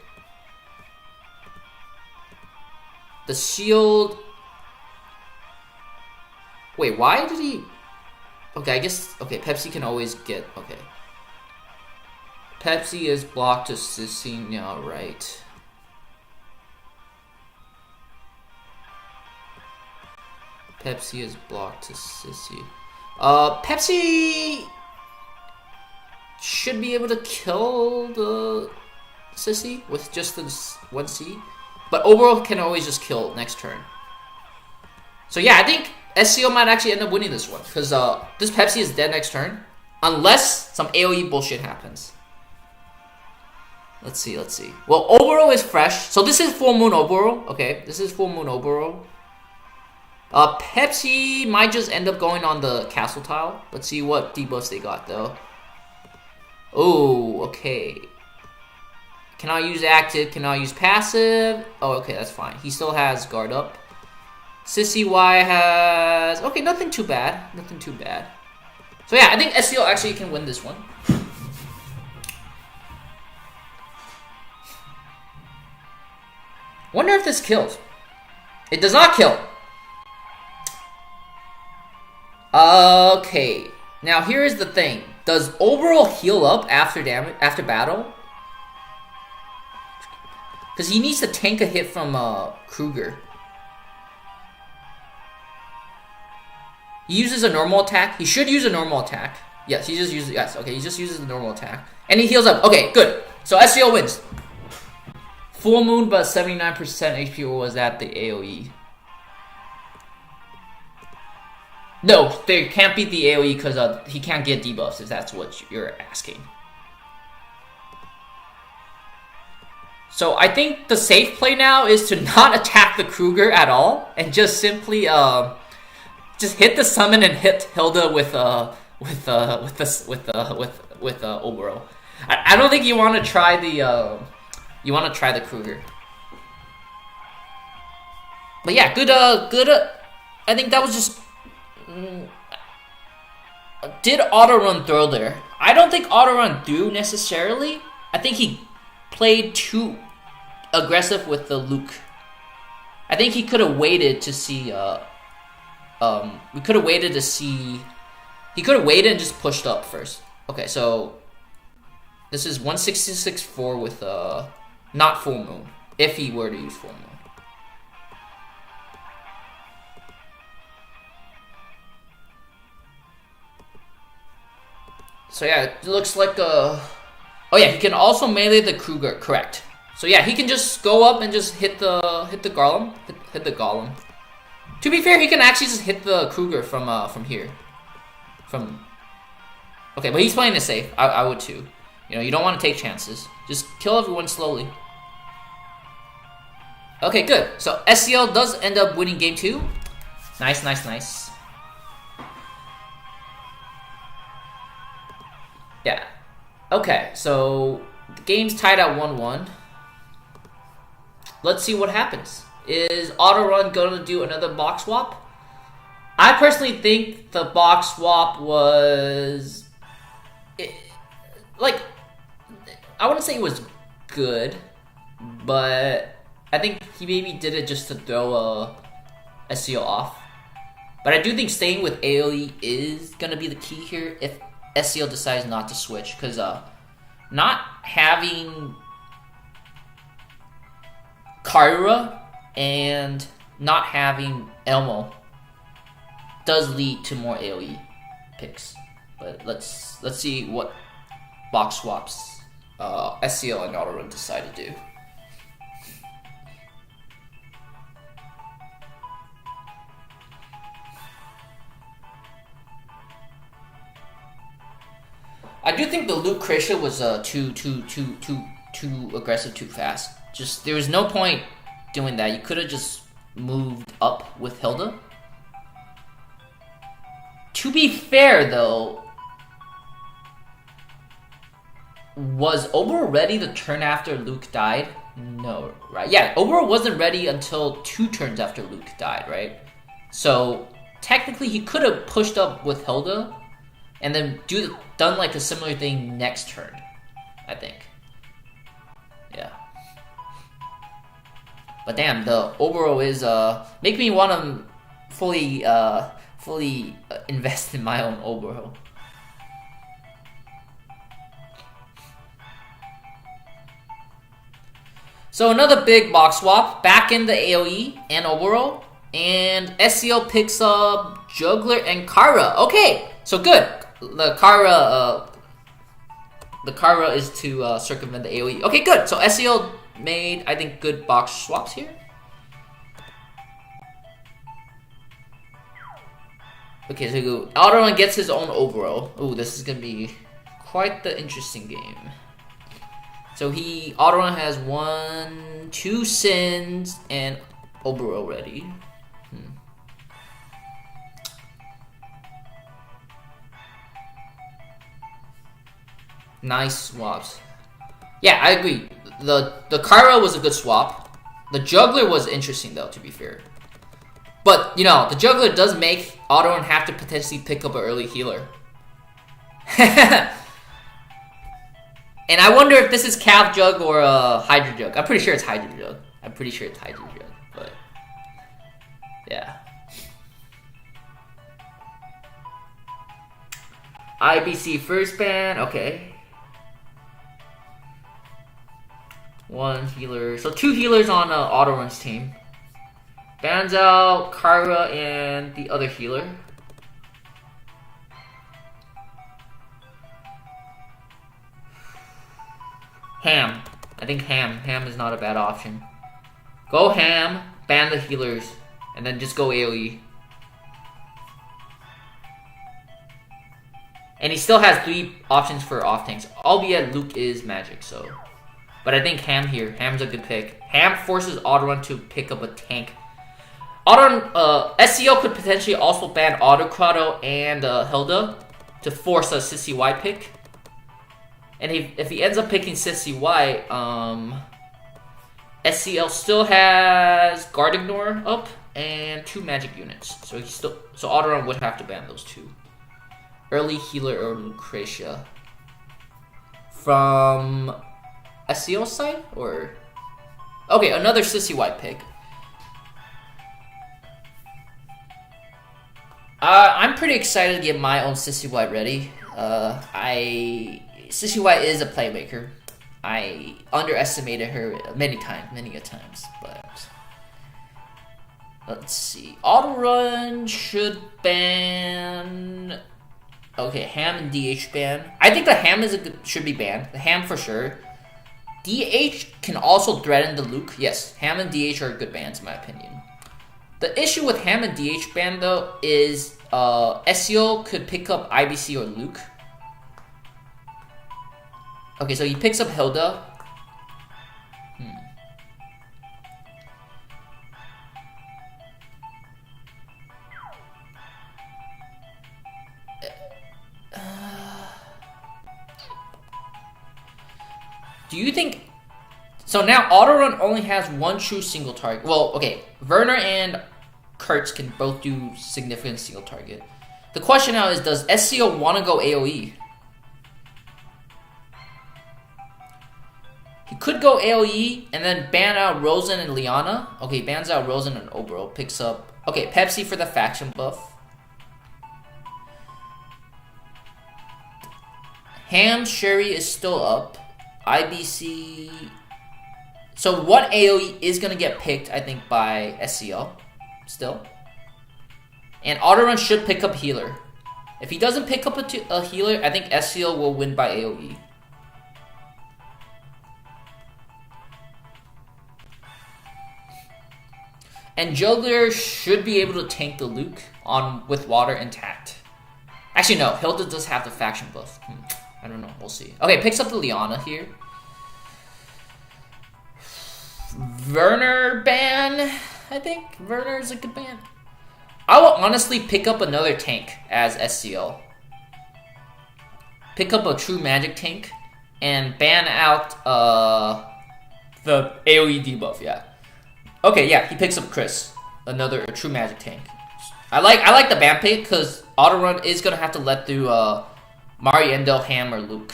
The shield... Wait, why did he... Okay, I guess... Okay, Pepsi can always get... Okay. Pepsi is blocked to Sissy now, right? Pepsi is blocked to Sissy. Pepsi should be able to kill the Sissy with just the 1C. But overall can always just kill next turn. So yeah, I think SCO might actually end up winning this one. Because this Pepsi is dead next turn. Unless some AoE bullshit happens. Let's see, let's see. Well, Oboro is fresh. So this is Full Moon Oboro. Okay, this is Full Moon Oboro. Pepsi might just end up going on the castle tile. Let's see what debuffs they got, though. Oh, okay. Can I use active? Can I use passive? Oh, okay, that's fine. He still has guard up. Sissy Y has... Okay, nothing too bad. Nothing too bad. So yeah, I think SCO actually can win this one. Wonder if this kills. It does not kill. Okay. Now here's the thing. Does Oboro heal up after damage after battle? Because he needs to tank a hit from Kruger. He uses a normal attack. He should use a normal attack. Yes, he just uses... Yes, okay, he just uses the normal attack. And he heals up. Okay, good. So SCO wins. Full Moon, but 79% HP, or was that the AoE? No, they can't beat the AoE because he can't get debuffs, if that's what you're asking. So I think the safe play now is to not attack the Kruger at all, and just simply just hit the summon and hit Hilda with Oboro. I don't think you want to try the Kruger. But yeah, good. I think that was just. Did Autorun throw there? I don't think Autorun threw necessarily. I think he played too aggressive with the Luke. I think he could have waited to see. We could have waited to see. He could have waited and just pushed up first. Okay, so this is 166.4 with not Full Moon. If he were to use Full Moon. So yeah, it looks like oh yeah, he can also melee the Kruger, correct. So yeah, he can just go up and just hit the golem. Hit the golem. To be fair, he can actually just hit the Kruger from here. Okay, but he's playing it safe. I would too. You know, you don't want to take chances. Just kill everyone slowly. Okay, good. So SCL does end up winning game 2. Nice, nice, nice. Yeah. Okay, so the game's tied at 1-1. Let's see what happens. Is Autorun going to do another box swap? I personally think the box swap was... I wouldn't say it was good, but I think he maybe did it just to throw SCO off. But I do think staying with AoE is going to be the key here if SCO decides not to switch, because not having Kaira and not having Elmo does lead to more AoE picks. But let's see what box swaps SCO and Autorun decide to do. I do think the Lucretia was too aggressive, too fast. Just there was no point doing that. You could have just moved up with Hilda. To be fair, though, was Oboro ready the turn after Luke died? No, right? Yeah, Oboro wasn't ready until 2 turns after Luke died, right? So technically, he could have pushed up with Hilda. and then done like a similar thing next turn, I think. Yeah. But damn, the overall is make me want to fully invest in my own overall. So another big box swap back in the AoE and overall, and SCO picks up Juggler and Kara. Okay, so good. The Kara is to circumvent the AoE. Okay, good. So SCO made, I think, good box swaps here. Okay, so Autorun gets his own overall. Ooh, this is gonna be quite the interesting game. So Autorun has 1, 2 sins and overall ready. Nice swaps. Yeah, I agree. The Kara was a good swap. The Juggler was interesting though, to be fair. But, you know, the Juggler does make Autorun have to potentially pick up an early healer. And I wonder if this is Cav Jug or a Hydra Jug. I'm pretty sure it's Hydra Jug. But yeah. IBC first ban, okay. 1 healer. So 2 healers on Autorun's team. Bans out Kara and the other healer. Ham. I think Ham. Ham is not a bad option. Go Ham, ban the healers, and then just go AoE. And he still has 3 options for off tanks, albeit Luke is magic, so. But I think Ham here. Ham's a good pick. Ham forces Autorun to pick up a tank. Autorun, SCO could potentially also ban Autocrado and Hilda to force a Sissy Y pick. And if he ends up picking Sissy Y, SCL still has Guard Ignore up and 2 magic units. So Autorun would have to ban those 2. Early healer or Lucretia. From SCL side or okay, another Sissy Y pick. I'm pretty excited to get my own Sissy Y ready. Sissy Y is a playmaker. I underestimated her many a times, but let's see. Autorun should ban. Okay, Ham and DH ban. I think the Ham should be banned. The Ham for sure. DH can also threaten the Luke. Yes, Ham and DH are good bans in my opinion. The issue with Ham and DH ban though is SEO could pick up IBC or Luke. Okay, so he picks up Hilda. Do you think... So now Autorun only has 1 true single target. Well, okay, Werner and Kurtz can both do significant single target. The question now is, does SCO want to go AoE? He could go AoE and then ban out Rosen and Liana. Okay, bans out Rosen and Obro. Picks up... Okay, Pepsi for the faction buff. Ham Sherry is still up. IBC... So what AoE is going to get picked, I think, by SCL still. And Autorun should pick up healer. If he doesn't pick up a healer, I think SCL will win by AoE. And Juggler should be able to tank the Luke with water intact. Actually, no. Hilda does have the faction buff. I don't know. We'll see. Okay, picks up the Liana here. Werner ban, I think. Werner is a good ban. I will honestly pick up another tank as SCL. Pick up a true magic tank and ban out the AoE debuff, yeah. Okay, yeah, he picks up Chris, another true magic tank. I like the ban pick because Autorun is gonna have to let through Mariendo, Ham, or Luke.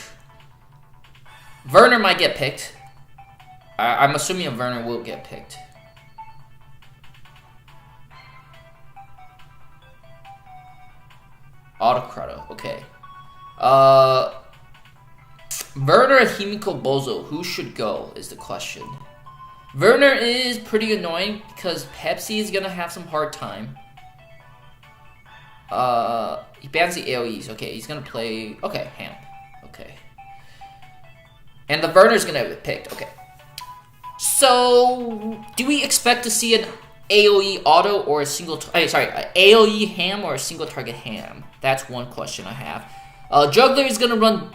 Werner might get picked. I'm assuming a Werner will get picked. Autocrata, okay. Werner and Himiko Bozo, who should go is the question. Werner is pretty annoying because Pepsi is gonna have some hard time. He bans the AoEs. Okay, he's gonna play. Okay, Ham. Okay. And the Werner's gonna get picked. Okay. So, do we expect to see an AoE auto or a single? An AoE Ham or a single target Ham? That's one question I have. Juggler is gonna run.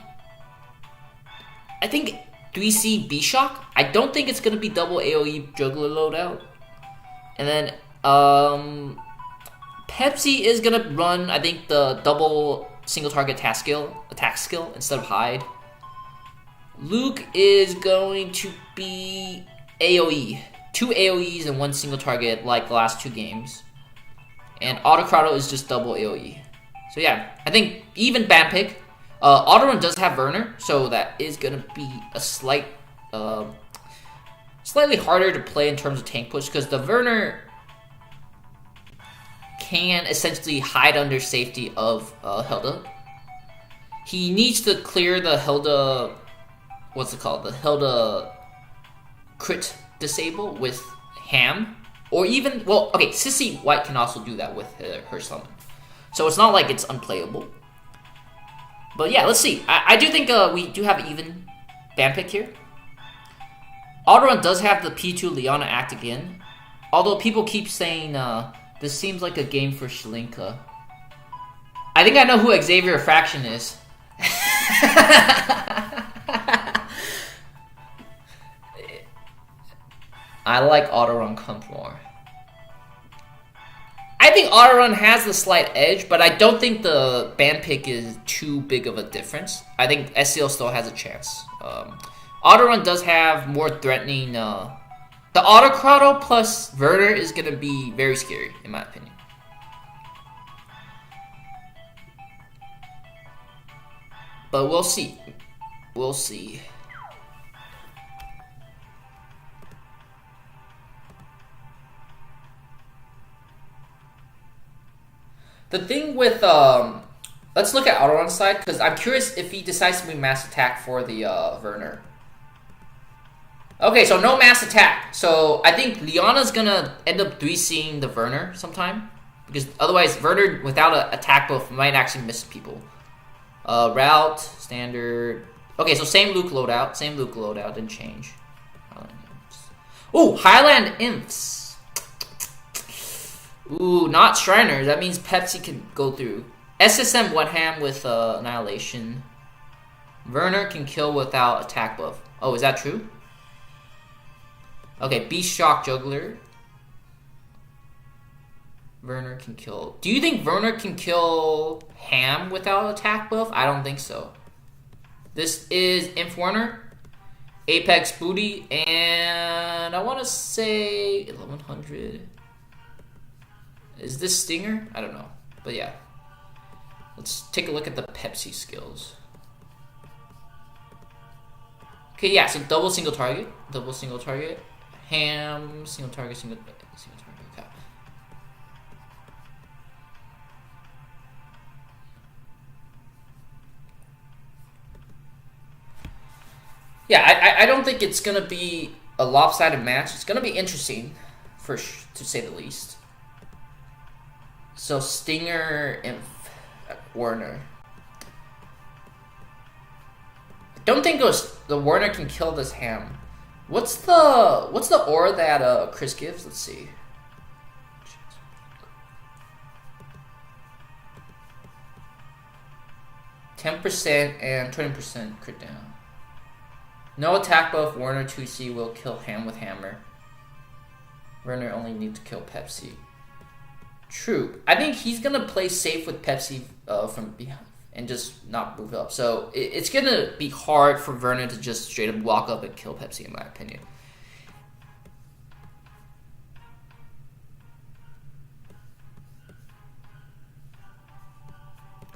I think. Do we see B-Shock? I don't think it's gonna be double AoE Juggler loadout. And then Pepsi is gonna run, I think, the double single target attack skill instead of hide. Luke is going to be AoE. 2 AoEs and 1 single target like the last 2 games. And Autocrata is just double AoE. So yeah, I think even ban pick. Autorun does have Werner, so that is gonna be a slightly harder to play in terms of tank push because the Werner can essentially hide under safety of Hilda. He needs to clear the Hilda, what's it called? The Hilda crit disable with Ham, or even Sissy White can also do that with her summon. So it's not like it's unplayable. But yeah, let's see. I do think we do have even ban pick here. Autorun does have the P2 Liana act again. Although people keep saying this seems like a game for Shalinka. I think I know who Xavier Fraction is. I like Autorun Kump more. I think Autorun has the slight edge, but I don't think the ban pick is too big of a difference. I think SCL still has a chance. Autorun does have more threatening. The Autocrata plus Werner is going to be very scary, in my opinion. But we'll see. We'll see. The thing with, let's look at Autorun's side, because I'm curious if he decides to be mass attack for the Werner. Okay, so no mass attack. So I think Liana's gonna end up 3C'ing the Werner sometime, because otherwise Werner without an attack buff might actually miss people. Route, standard. Okay, so same Luke loadout, didn't change. Ooh, Highland Imps. Ooh, not Shriner. That means Pepsi can go through. SSM Wetham with Annihilation. Werner can kill without attack buff. Oh, is that true? Okay, Beast Shock Juggler. Werner can kill. Do you think Werner can kill Ham without attack buff? I don't think so. This is Inf Werner. Apex Booty. And I want to say 1100. Is this Stinger? I don't know. But yeah. Let's take a look at the Pepsi skills. Okay, yeah, so double single target. Ham, single target, single target, okay. Yeah, I don't think it's going to be a lopsided match. It's going to be interesting, to say the least. So Stinger and Werner. I don't think the Werner can kill this Ham. What's the aura that Chris gives? Let's see. 10% and 20% crit down. No attack buff. Werner 2C will kill Ham with hammer. Werner only needs to kill Pepsi. True. I think he's going to play safe with Pepsi from behind and just not move up. So it's going to be hard for Werner to just straight up walk up and kill Pepsi, in my opinion.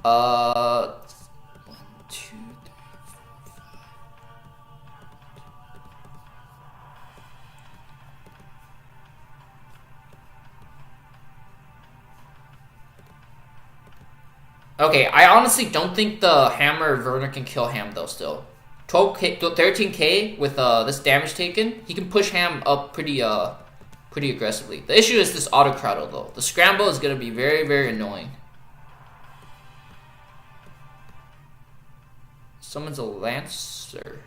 1, 2, 3, 4, 5. Okay, I honestly don't think the hammer Werner can kill Ham though. Still, 12k, 13k with this damage taken, he can push Ham up pretty aggressively. The issue is this autocrowd though. The scramble is gonna be very annoying. Someone's a lancer.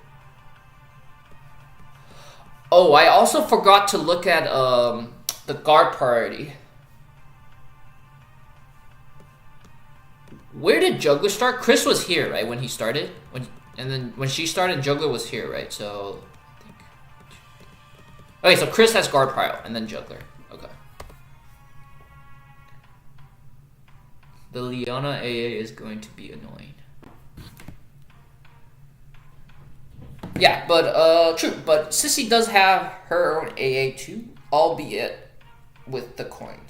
Oh, I also forgot to look at the guard priority. Where did Juggler start? Chris was here, right, when he started? And then when she started, Juggler was here, right? So, I think... Okay, so Chris has guard prio, and then Juggler. Okay. The Leona AA is going to be annoying. Yeah, but, true. But Sissy does have her own AA too, albeit with the coin.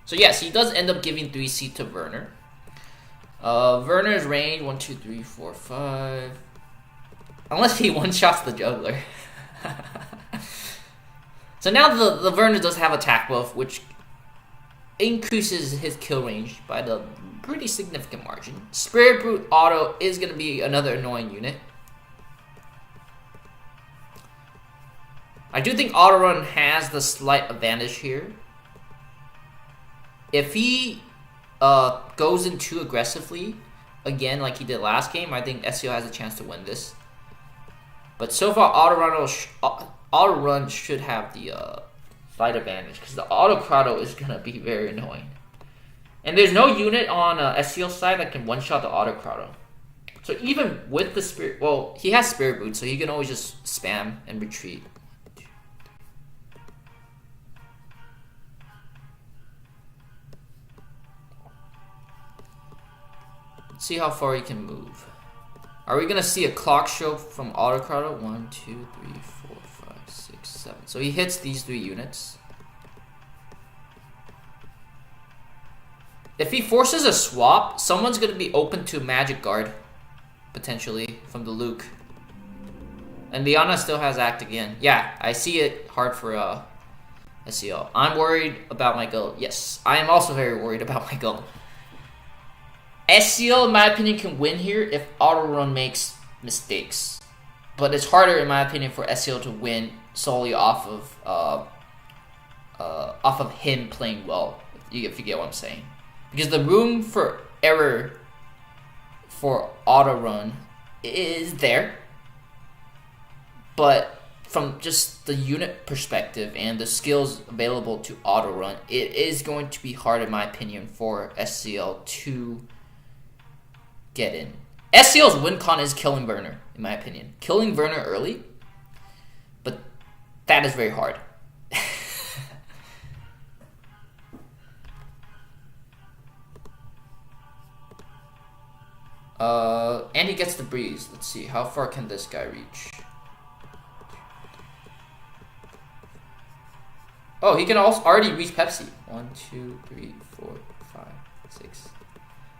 So yes, he does end up giving 3C to Werner. Werner's range 1, 2, 3, 4, 5. Unless he one-shots the Juggler. So now the Werner does have attack buff, which increases his kill range by the pretty significant margin. Spirit Brute Auto is going to be another annoying unit. I do think Autorun has the slight advantage here. If he goes in too aggressively, again, like he did last game, I think SEO has a chance to win this. But so far, Autorun should have the slight advantage, because the Autocrowd is going to be very annoying. And there's no unit on SEO's side that can one-shot the Autocrowd. So even with the Spirit... Well, he has Spirit Boot, so he can always just spam and retreat. See how far he can move. Are we gonna see a clock show from Autocrowd? 1, 2, 3, 4, 5, 6, 7. So he hits these 3 units. If he forces a swap, someone's gonna be open to Magic Guard, potentially, from the Luke. And Liana still has Act again. Yeah, I see it hard for SEO. I'm worried about my goal. Yes, I am also very worried about my goal. SEO, in my opinion, can win here if Autorun makes mistakes. But it's harder, in my opinion, for SEO to win solely off of him playing well, if you get what I'm saying. Because the room for error for Autorun is there. But from just the unit perspective and the skills available to Autorun, it is going to be hard, in my opinion, for SCL to get in. SCL's win con is killing Werner, in my opinion. Killing Werner early, but that is very hard. And he gets the breeze. Let's see, how far can this guy reach? Oh, he can also already reach Pepsi. 1, 2, 3, 4, 5, 6.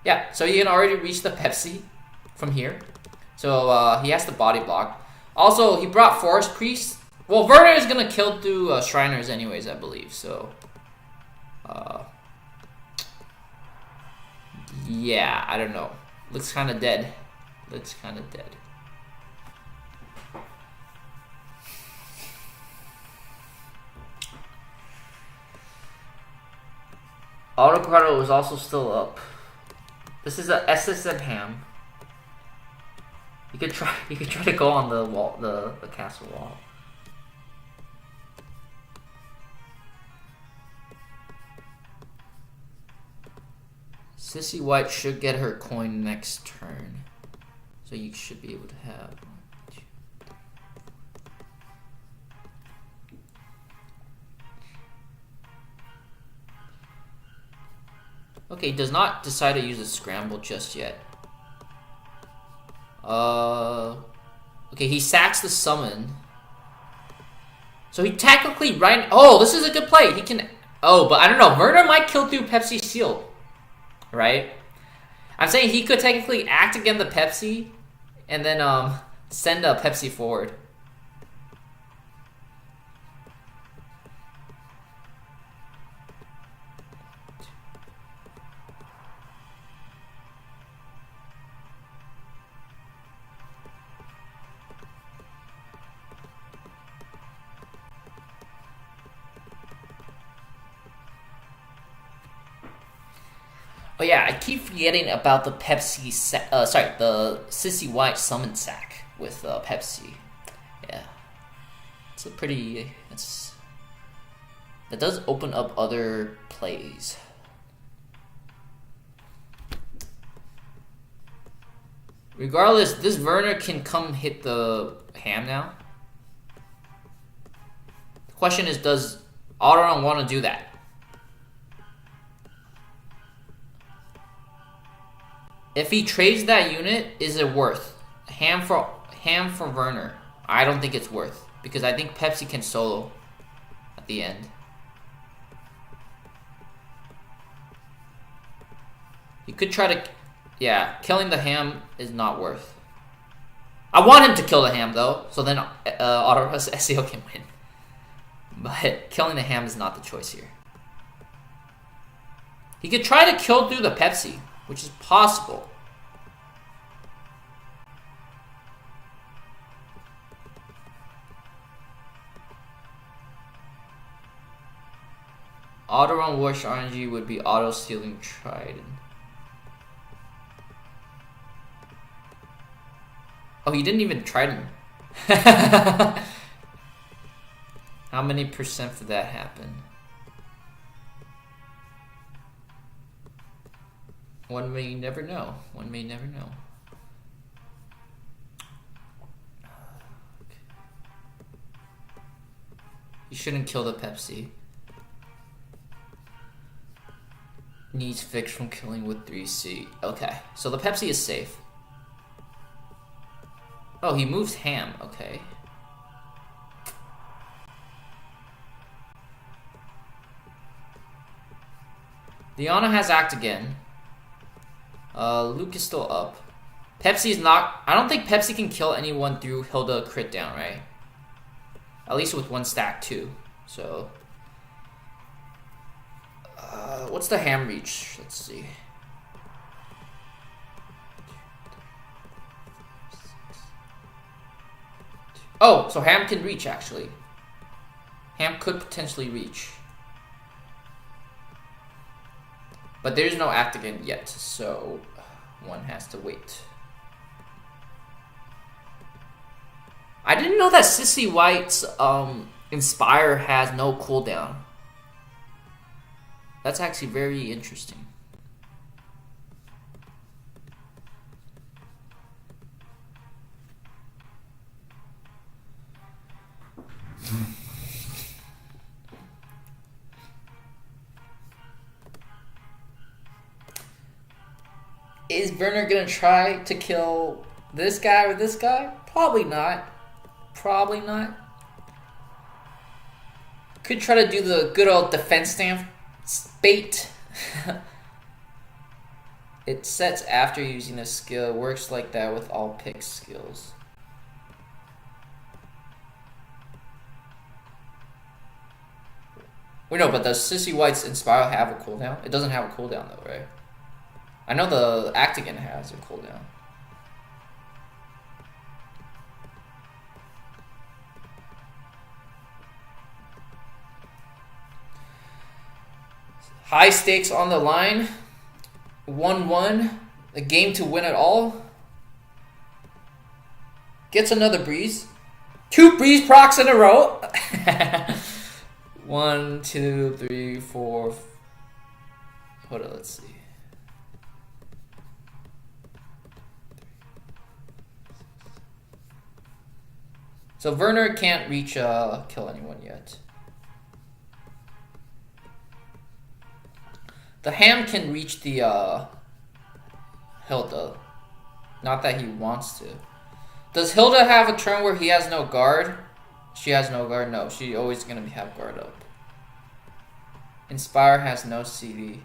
Yeah, so he can already reach the Pepsi from here. So he has the body block. Also, he brought Forest Priest. Well, Werner is gonna kill through Shriners anyways, I believe. So, yeah, I don't know. Looks kind of dead. Looks kind of dead. Autocrowd was also still up. This is a SSM ham. You could try to go on the wall, the castle wall. Sissy White should get her coin next turn, so you should be able to have 1, 2, 3. Okay, he does not decide to use a scramble just yet. Okay, he sacks the summon. So he technically right. Oh, this is a good play. He can. Oh, but I don't know. Werner might kill through Pepsi's shield, right? I'm saying he could technically act against the Pepsi, and then send a Pepsi forward. Oh yeah, I keep forgetting about the Pepsi. The Sissy White summon sack with Pepsi. Yeah, it's a pretty. That does open up other plays. Regardless, this Werner can come hit the ham now. The question is, does Autorun want to do that? If he trades that unit, is it worth? Ham for Werner. I don't think it's worth. Because I think Pepsi can solo at the end. He could try to... Yeah, killing the ham is not worth. I want him to kill the ham, though. So then SEO can win. But killing the ham is not the choice here. He could try to kill through the Pepsi, which is possible. Autorun Wash RNG would be auto-stealing Trident. Oh, he didn't even Trident. How many percent did that happen? One may never know. One may never know. You shouldn't kill the Pepsi. Needs fix from killing with 3C. Okay, so the Pepsi is safe. Oh, he moves ham. Okay. Diana has act again. Luke is still up. Pepsi is not... I don't think Pepsi can kill anyone through Hilda crit down, right? At least with one stack, too. So... what's the ham reach? Let's see. Oh, so ham can reach, actually. Ham could potentially reach. But there's no act again yet, so one has to wait. I didn't know that Sissy White's Inspire has no cooldown. That's actually very interesting. Is Werner gonna try to kill this guy or this guy? Probably not. Probably not. Could try to do the good old defense stamp bait. It sets after using a skill. Works like that with all pick skills. Wait, no, but does Sissy White's Inspire have a cooldown? It doesn't have a cooldown though, right? I know the Actigan has a cooldown. High stakes on the line. 1-1. A game to win it all. Gets another breeze. 2 breeze procs in a row. 1, 2, 3, 4. Hold on, let's see. So Werner can't reach kill anyone yet. The Ham can reach the Hilda. Not that he wants to. Does Hilda have a turn where he has no guard? She has no guard? No, she always gonna have guard up. Inspire has no CD.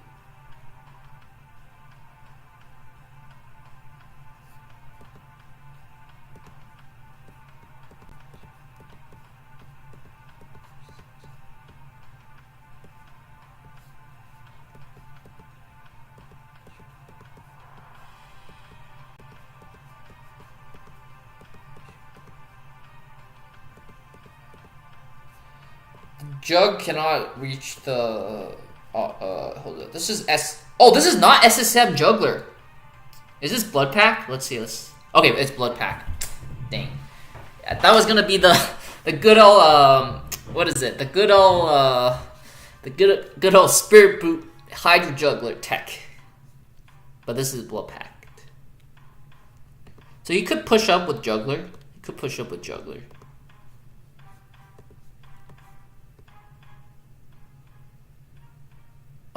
Jug cannot reach the. Hold it. This is S. Oh, this is not SSM Juggler. Is this Blood Pack? Let's see. Okay, it's Blood Pack. Dang. Yeah, that was gonna be the good old what is it? The good old Spirit Boot Hydra Juggler tech. But this is Blood Pack. So you could push up with Juggler.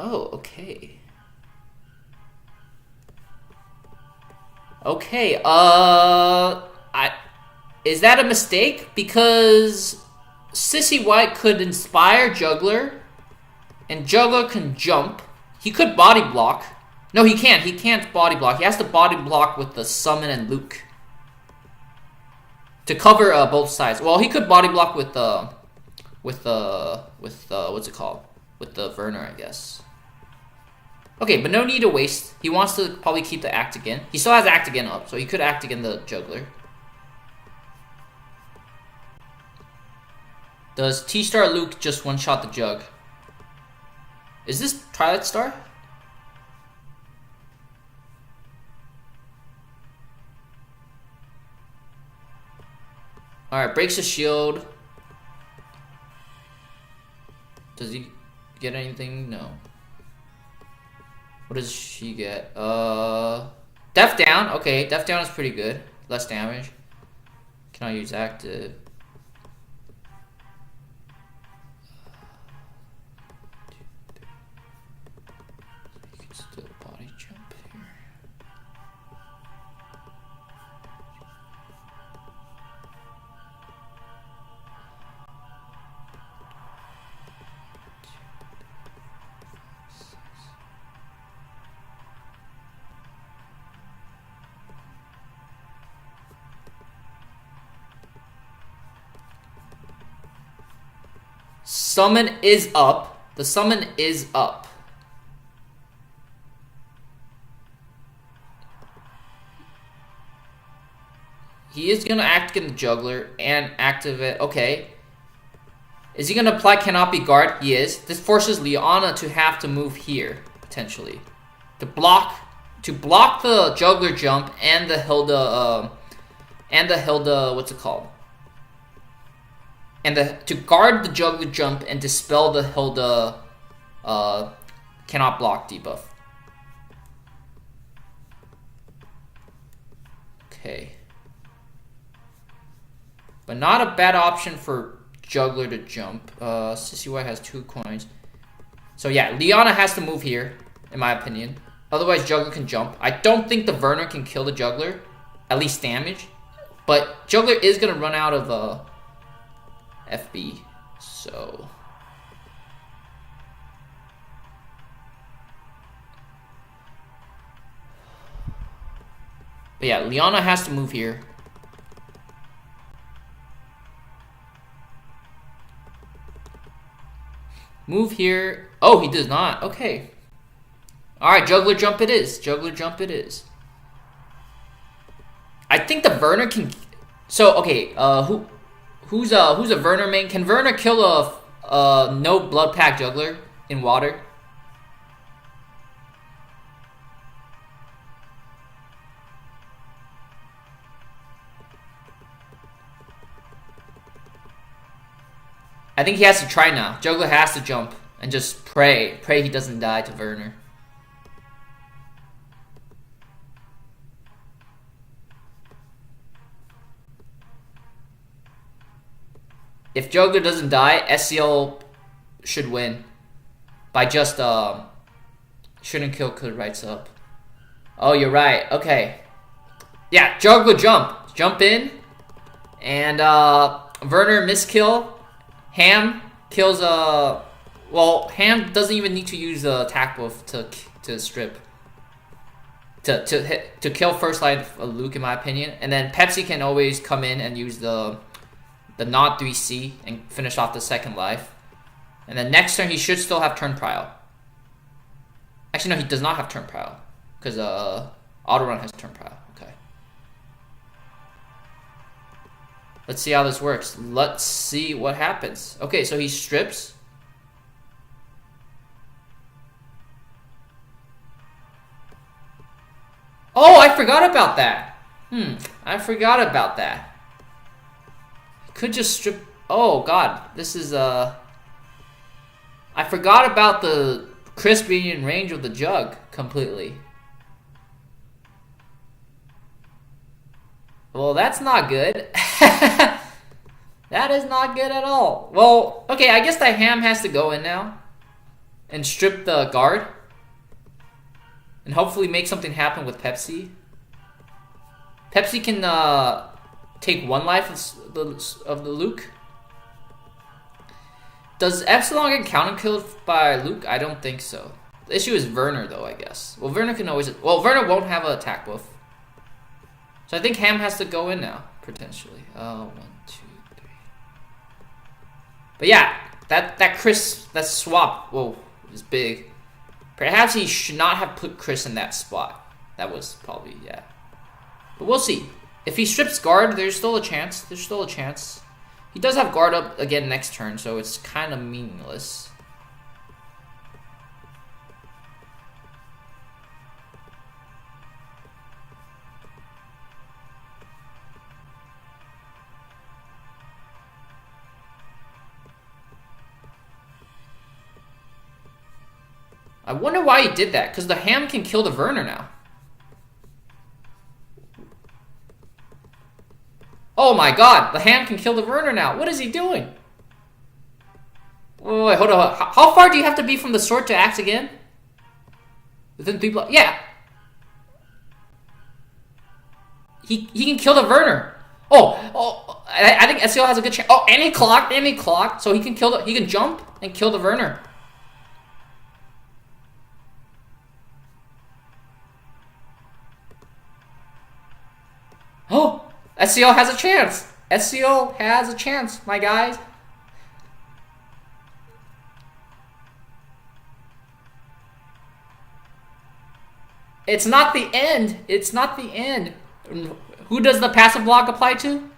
Oh, okay. Okay, is that a mistake? Because Sissy White could inspire Juggler, and Juggler can jump. He could body block. No, he can't. He can't body block. He has to body block with the Summon and Luke to cover both sides. Well, he could body block with what's it called? With the Werner, I guess. Okay, but no need to waste. He wants to probably keep the Act Again. He still has Act Again up, so he could Act Again the Juggler. Does T-Star Luke just one-shot the Jug? Is this Twilight Star? Alright, breaks the shield. Does he get anything? No. What does she get? Death Down. Okay, Death Down is pretty good. Less damage. Can I use active? You can still body jump here. Summon is up. The summon is up. He is gonna activate the Juggler and activate. Okay. Is he gonna apply Cannot Be Guard? He is. This forces Liana to have to move here potentially to block the Juggler jump and the Hilda. What's it called? And to guard the Juggler jump and dispel the Hilda cannot block debuff. Okay. But not a bad option for Juggler to jump. Sissy White has 2 coins. So yeah, Liana has to move here, in my opinion. Otherwise, Juggler can jump. I don't think the Werner can kill the Juggler. At least damage. But Juggler is going to run out of FB, so but yeah, Liana has to move here. Move here. Oh, he does not. Okay. Alright, Juggler jump it is. Juggler jump it is. I think the Werner can. So okay, who's a Werner main? Can Werner kill a no blood pack Juggler in water? I think he has to try now. Juggler has to jump and just pray he doesn't die to Werner. If Juggler doesn't die, SCL should win by just Shouldn't kill because rights up. Oh, you're right. Okay. Yeah, juggler jump. Jump in. And Werner miskill. Ham kills well, Ham doesn't even need to use the attack buff to strip. To kill first life of Luke, in my opinion. And then Pepsi can always come in and use the nod 3C and finish off the second life. And then next turn he should still have turn prile. Actually no, he does not have turn prile. Because Autorun has turn prile. Okay. Let's see how this works. Let's see what happens. Okay, so he strips. Oh, I forgot about that. I forgot about that. He could just strip. Oh god, this is I forgot about the Chris being in range of the jug completely. Well, that's not good. That is not good at all. Well, okay, I guess the Ham has to go in now and strip the guard. And hopefully make something happen with Pepsi. Pepsi can take one life of the Luke. Does Epsilon get counter killed by Luke? I don't think so. The issue is Werner though, I guess. Well, Werner can always... Well, Werner won't have an attack buff. So I think Ham has to go in now, potentially. 1, 2, 3. But yeah, that swap, whoa, is big. Perhaps he should not have put Chris in that spot. That was probably, yeah. But we'll see. If he strips guard, there's still a chance. There's still a chance. He does have guard up again next turn, so it's kind of meaningless. I wonder why he did that, because the Ham can kill the Werner now. Oh my god, the Ham can kill the Werner now. What is he doing? Wait, hold on. How far do you have to be from the sword to axe again? Within 3 blocks? Yeah. He can kill the Werner. Oh, I think SEO has a good chance. Oh, and he clocked, so he can kill he can jump and kill the Werner. Oh, SCO has a chance. SCO has a chance, my guys. It's not the end. It's not the end. Who does the passive block apply to?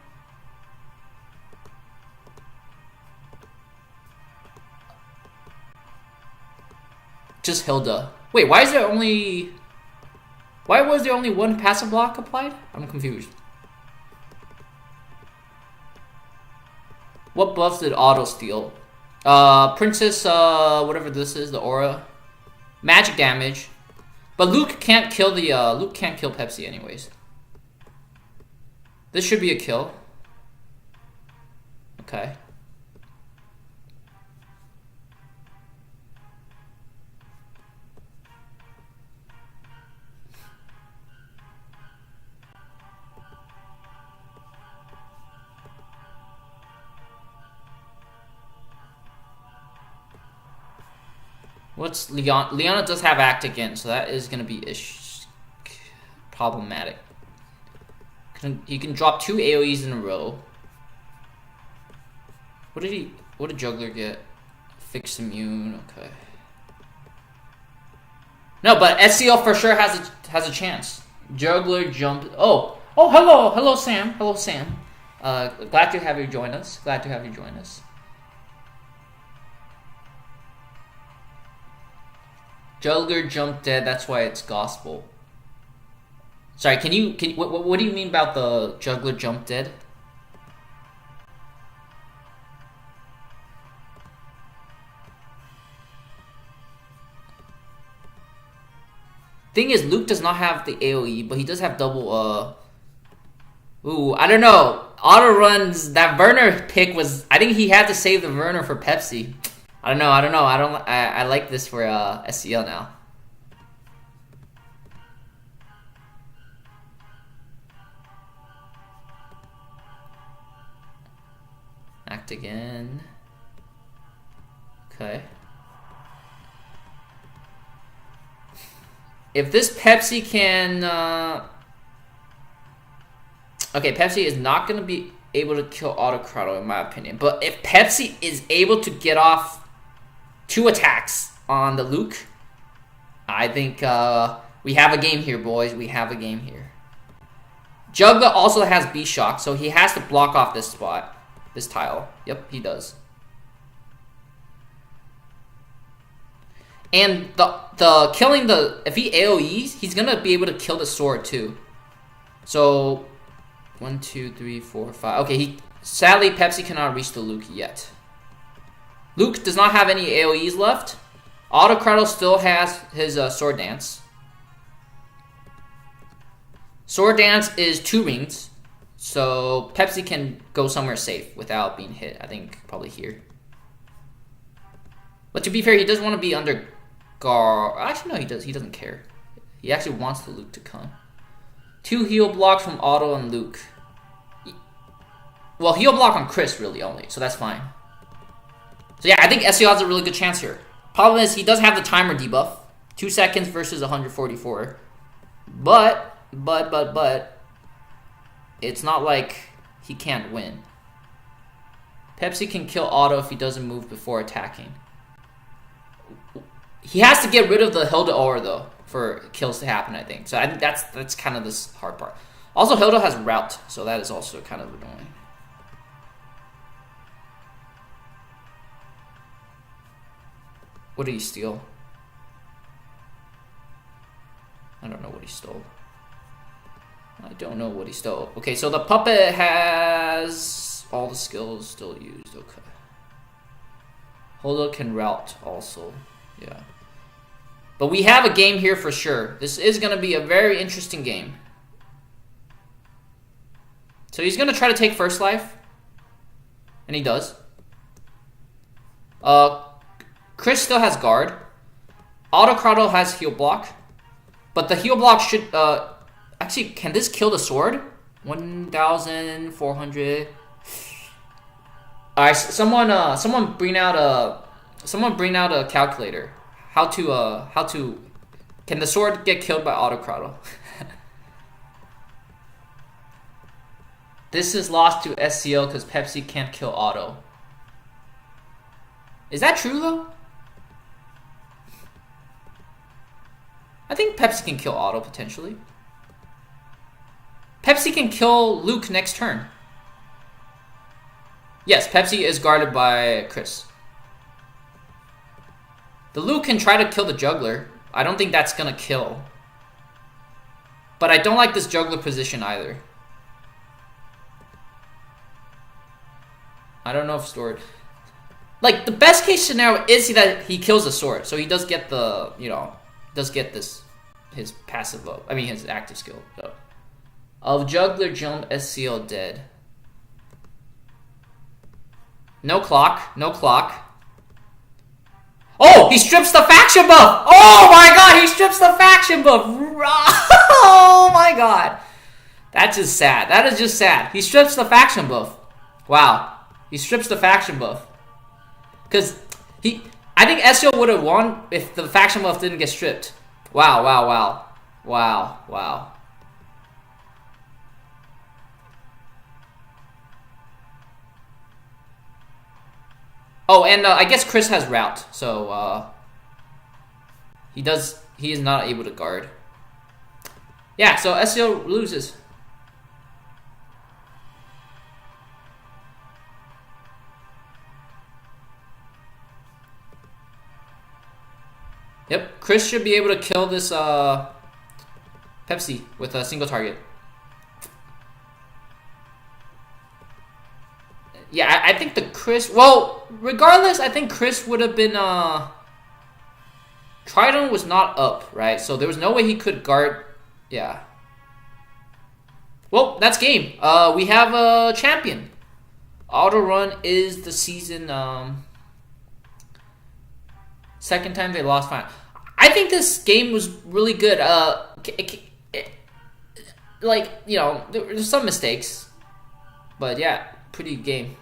Just Hilda. Wait, why is there only... Why was there only one passive block applied? I'm confused. What buffs did Auto steal? Princess, whatever this is, the aura. Magic damage. But Luke can't kill the, Luke can't kill Pepsi anyways. This should be a kill. Okay. What's Leon? Leona does have act again, so that is gonna be problematic. He can drop 2 AoEs in a row. What did Juggler get? Fixed immune. Okay. No, but SCL for sure has a chance. Juggler jumped. Oh, hello Sam. Hello Sam. Glad to have you join us. Glad to have you join us. Juggler jumped dead, that's why it's gospel. Sorry, what do you mean about the Juggler jump dead? Thing is, Luke does not have the AoE, but he does have double, Ooh, I don't know. Autorun's, that Werner pick was, I think he had to save the Werner for Pepsi. I don't know. I like this for SCL now. attacked again. Okay. If this Pepsi can... Okay, Pepsi is not going to be able to kill Autocrotto, in my opinion. But if Pepsi is able to get off 2 attacks on the Luke, I think we have a game here, boys. We have a game here. Juggler also has B-Shock, so he has to block off this spot. This tile. Yep, he does. And the killing the... If he AoEs, he's going to be able to kill the sword, too. So... 1, 2, 3, 4, 5. Okay, sadly, Pepsi cannot reach the Luke yet. Luke does not have any AoEs left. Autocrotto still has his Sword Dance. Sword Dance is 2 rings. So Pepsi can go somewhere safe without being hit. I think probably here. But to be fair, he does want to be under guard. Actually, no, he does. He doesn't care. He actually wants the Luke to come. 2 heal blocks from Auto and Luke. Well, heal block on Chris really only, so that's fine. So yeah, I think SEO has a really good chance here. Problem is, he does have the timer debuff. 2 seconds versus 144. But, it's not like he can't win. Pepsi can kill Auto if he doesn't move before attacking. He has to get rid of the Hilda Aura, though, for kills to happen, I think. So I think that's kind of this hard part. Also, Hilda has Route, so that is also kind of annoying. What did he steal? I don't know what he stole. I don't know what he stole. Okay, so the puppet has all the skills still used. Okay. Hilda can route also. Yeah. But we have a game here for sure. This is going to be a very interesting game. So he's going to try to take first life. And he does. Chris still has guard. Autocrotto has heal block. But the heal block should... actually, can this kill the sword? 1,400... Alright, someone bring out a calculator. How to can the sword get killed by Autocrotto? This is lost to SCO because Pepsi can't kill Auto. Is that true though? I think Pepsi can kill Auto potentially. Pepsi can kill Luke next turn. Yes, Pepsi is guarded by Chris. The Luke can try to kill the Juggler. I don't think that's gonna kill. But I don't like this Juggler position either. I don't know if sword... Like, the best case scenario is that he kills the sword. So he does get the, you know, does get this, his passive, I mean his active skill. So. Of Juggler jump, SCL dead. No clock, no clock. Oh, he strips the faction buff! Oh my god, he strips the faction buff! Oh my god. That's just sad. That is just sad. He strips the faction buff. Wow. He strips the faction buff. Because I think Ezreal would have won if the faction buff didn't get stripped. Wow, wow, wow. Wow, wow. Oh, and I guess Chris has route, so he is not able to guard. Yeah, so Ezreal loses. Yep, Chris should be able to kill this Pepsi with a single target. Yeah, I think the Chris... Well, regardless, I think Chris would have been... Trident was not up, right? So there was no way he could guard... Yeah. Well, that's game. We have a champion. Autorun is the season... Second time they lost final. I think this game was really good. Like, you know, there's some mistakes. But yeah, pretty game.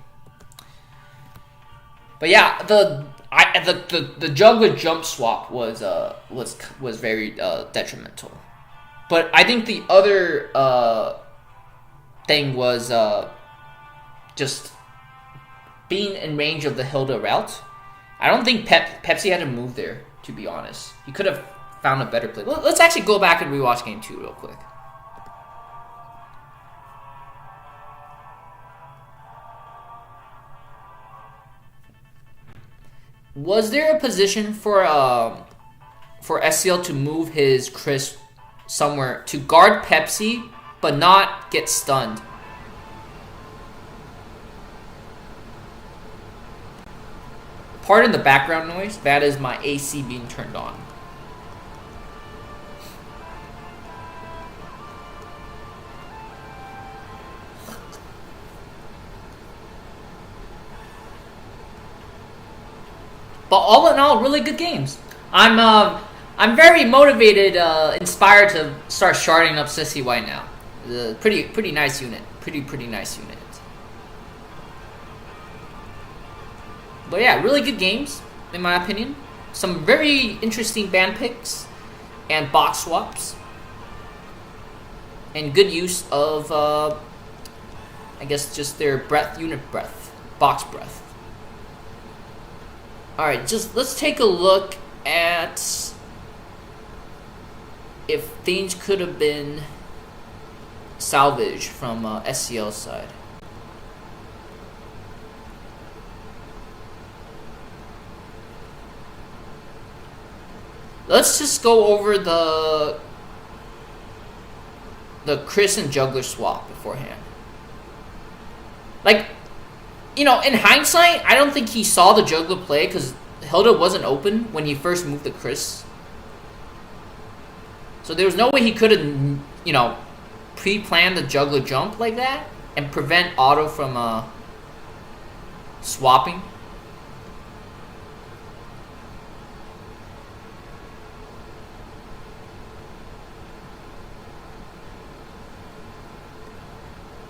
But yeah, the juggler jump swap was very detrimental. But I think the other thing was just being in range of the Hilda route. I don't think Pepsi had to move there, to be honest. He could have found a better play. Let's actually go back and rewatch game 2 real quick. Was there a position for SCL to move his Chris somewhere to guard Pepsi but not get stunned? Pardon the background noise. That is my AC being turned on. But all in all, really good games. I'm very motivated, inspired to start sharding up Sissy White now. Pretty nice unit. Pretty nice unit. But yeah, really good games, in my opinion. Some very interesting ban picks and box swaps. And good use of, I guess, just their unit breadth, box breadth. Alright, let's take a look at if things could have been salvaged from SCL's side. Let's just go over the Chris and Juggler swap beforehand. Like, you know, in hindsight, I don't think he saw the Juggler play because Hilda wasn't open when he first moved the Chris. So there was no way he could have, you know, pre-planned the Juggler jump like that and prevent Auto from swapping.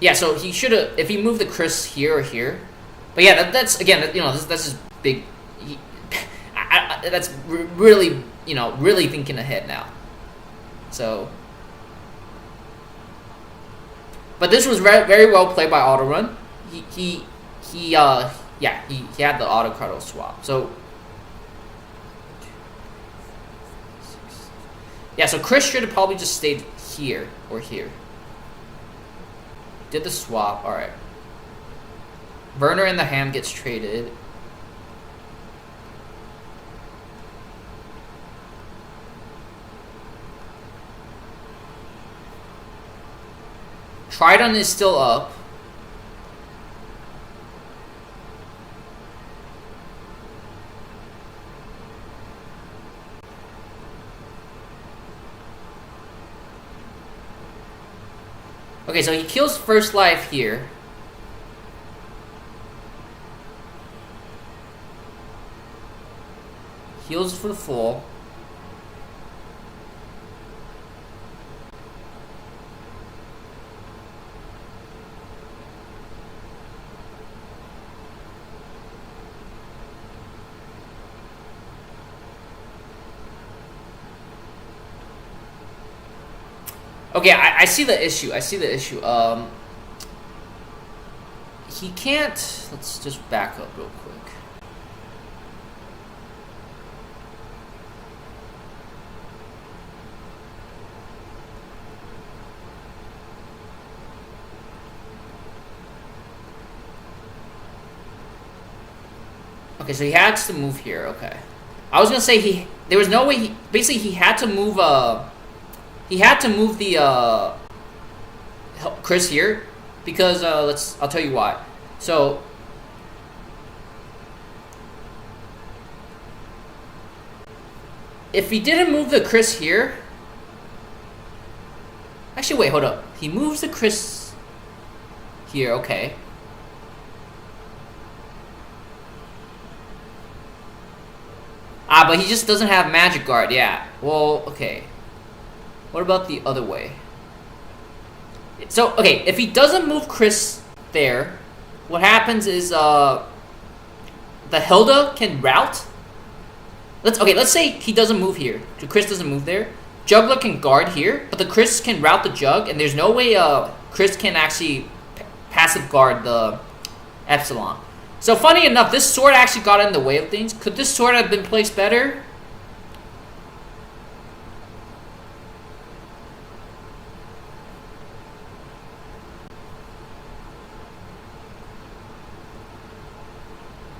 Yeah, so he should have, if he moved the Chris here or here. But yeah, that's again, you know, that's just big. That's really, you know, really thinking ahead now. So, but this was very well played by Autorun. He had the auto swap. So, yeah, so Chris should have probably just stayed here or here. Did the swap, alright. Werner and the Ham gets traded. Tridon is still up. Okay, so he kills first life here. Heals for the full. Okay, I see the issue. He can't. Let's just back up real quick. Okay, so he has to move here. Okay, I was gonna say there was no way he had to move. He had to move the Chris here because I'll tell you why. So if he didn't move the Chris here, actually wait, hold up. He moves the Chris here, okay. Ah, but he just doesn't have Magic Guard, yeah. Well, okay. What about the other way? So, okay, if he doesn't move Chris there, what happens is the Hilda can route. Let's say he doesn't move here. Chris doesn't move there. Juggler can guard here, but the Chris can route the Jug, and there's no way Chris can actually passive guard the Epsilon. So funny enough, this sword actually got in the way of things. Could this sword have been placed better?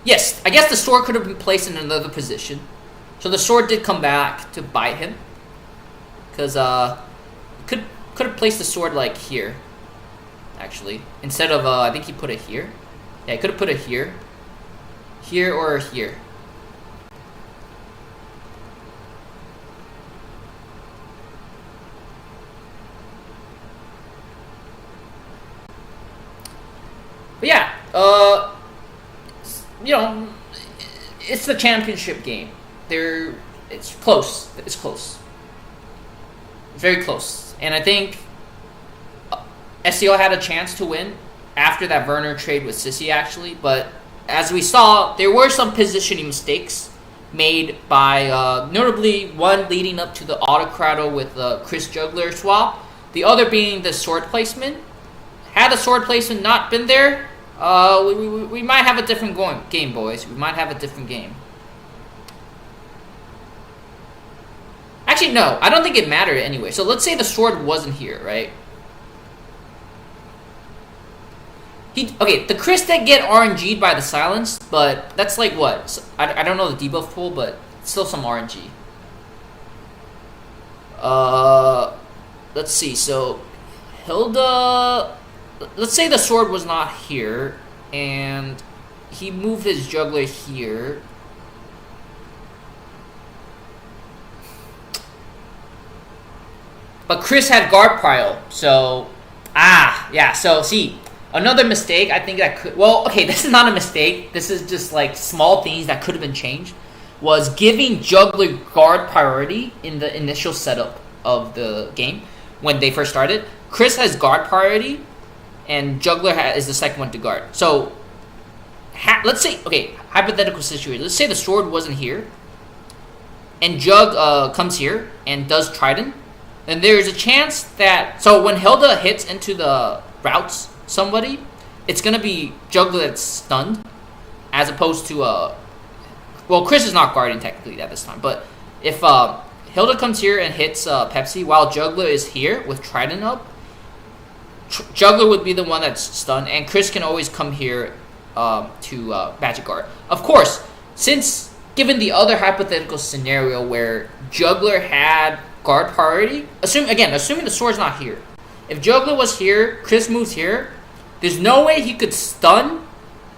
Yes, I guess the sword could have been placed in another position. So the sword did come back to bite him. Because could have placed the sword like here. Actually. Instead of I think he put it here. Yeah, he could have put it here. Here or here. But yeah, you know, it's the championship game. It's close. It's close. It's very close. And I think SEO had a chance to win after that Werner trade with Sissy, actually. But as we saw, there were some positioning mistakes made by, notably, one leading up to the Autocrado with the Chris Juggler swap. The other being the sword placement. Had the sword placement not been there, we might have a different game, boys. We might have a different game. Actually, no. I don't think it mattered anyway. So let's say the sword wasn't here, right? The Chris did get RNG'd by the silence, but that's like what? So, I don't know the debuff pool, but still some RNG. Let's see. So Hilda, let's say the sword was not here, and he moved his juggler here. But Chris had guard prio, so yeah. So see. Another mistake, I think that could... Well, okay, this is not a mistake. This is just, like, small things that could have been changed. Was giving Juggler guard priority in the initial setup of the game when they first started. Chris has guard priority, and Juggler is the second one to guard. So, let's say... Okay, hypothetical situation. Let's say the sword wasn't here, and Jug comes here and does Trident. Then there's a chance that... So, when Hilda hits into the routes... somebody, it's gonna be Juggler that's stunned, as opposed to well, Chris is not guarding technically at this time, but if Hilda comes here and hits Pepsi while Juggler is here with Trident up, Juggler would be the one that's stunned, and Chris can always come here to Magic Guard. Of course, since given the other hypothetical scenario where Juggler had guard priority, assuming the sword's not here. If Juggler was here, Chris moves here. There's no way he could stun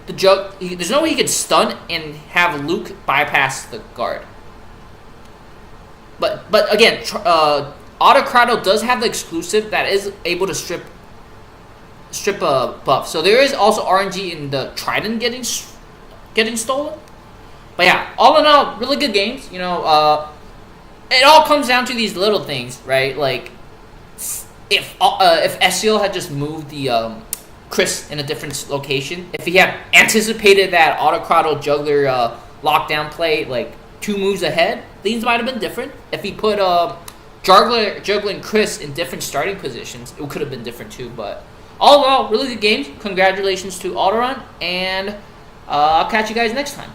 the There's no way he could stun and have Luke bypass the guard. But again, Autocrado does have the exclusive that is able to strip a buff. So there is also RNG in the Trident getting stolen. But yeah, all in all, really good games. You know, it all comes down to these little things, right? Like if SEO had just moved the Chris in a different location, if he had anticipated that Autocrado Juggler lockdown play like 2 moves ahead, things might have been different. If he put Juggler and Chris in different starting positions, it could have been different too. But all in all, really good games. Congratulations to Autorun, and I'll catch you guys next time.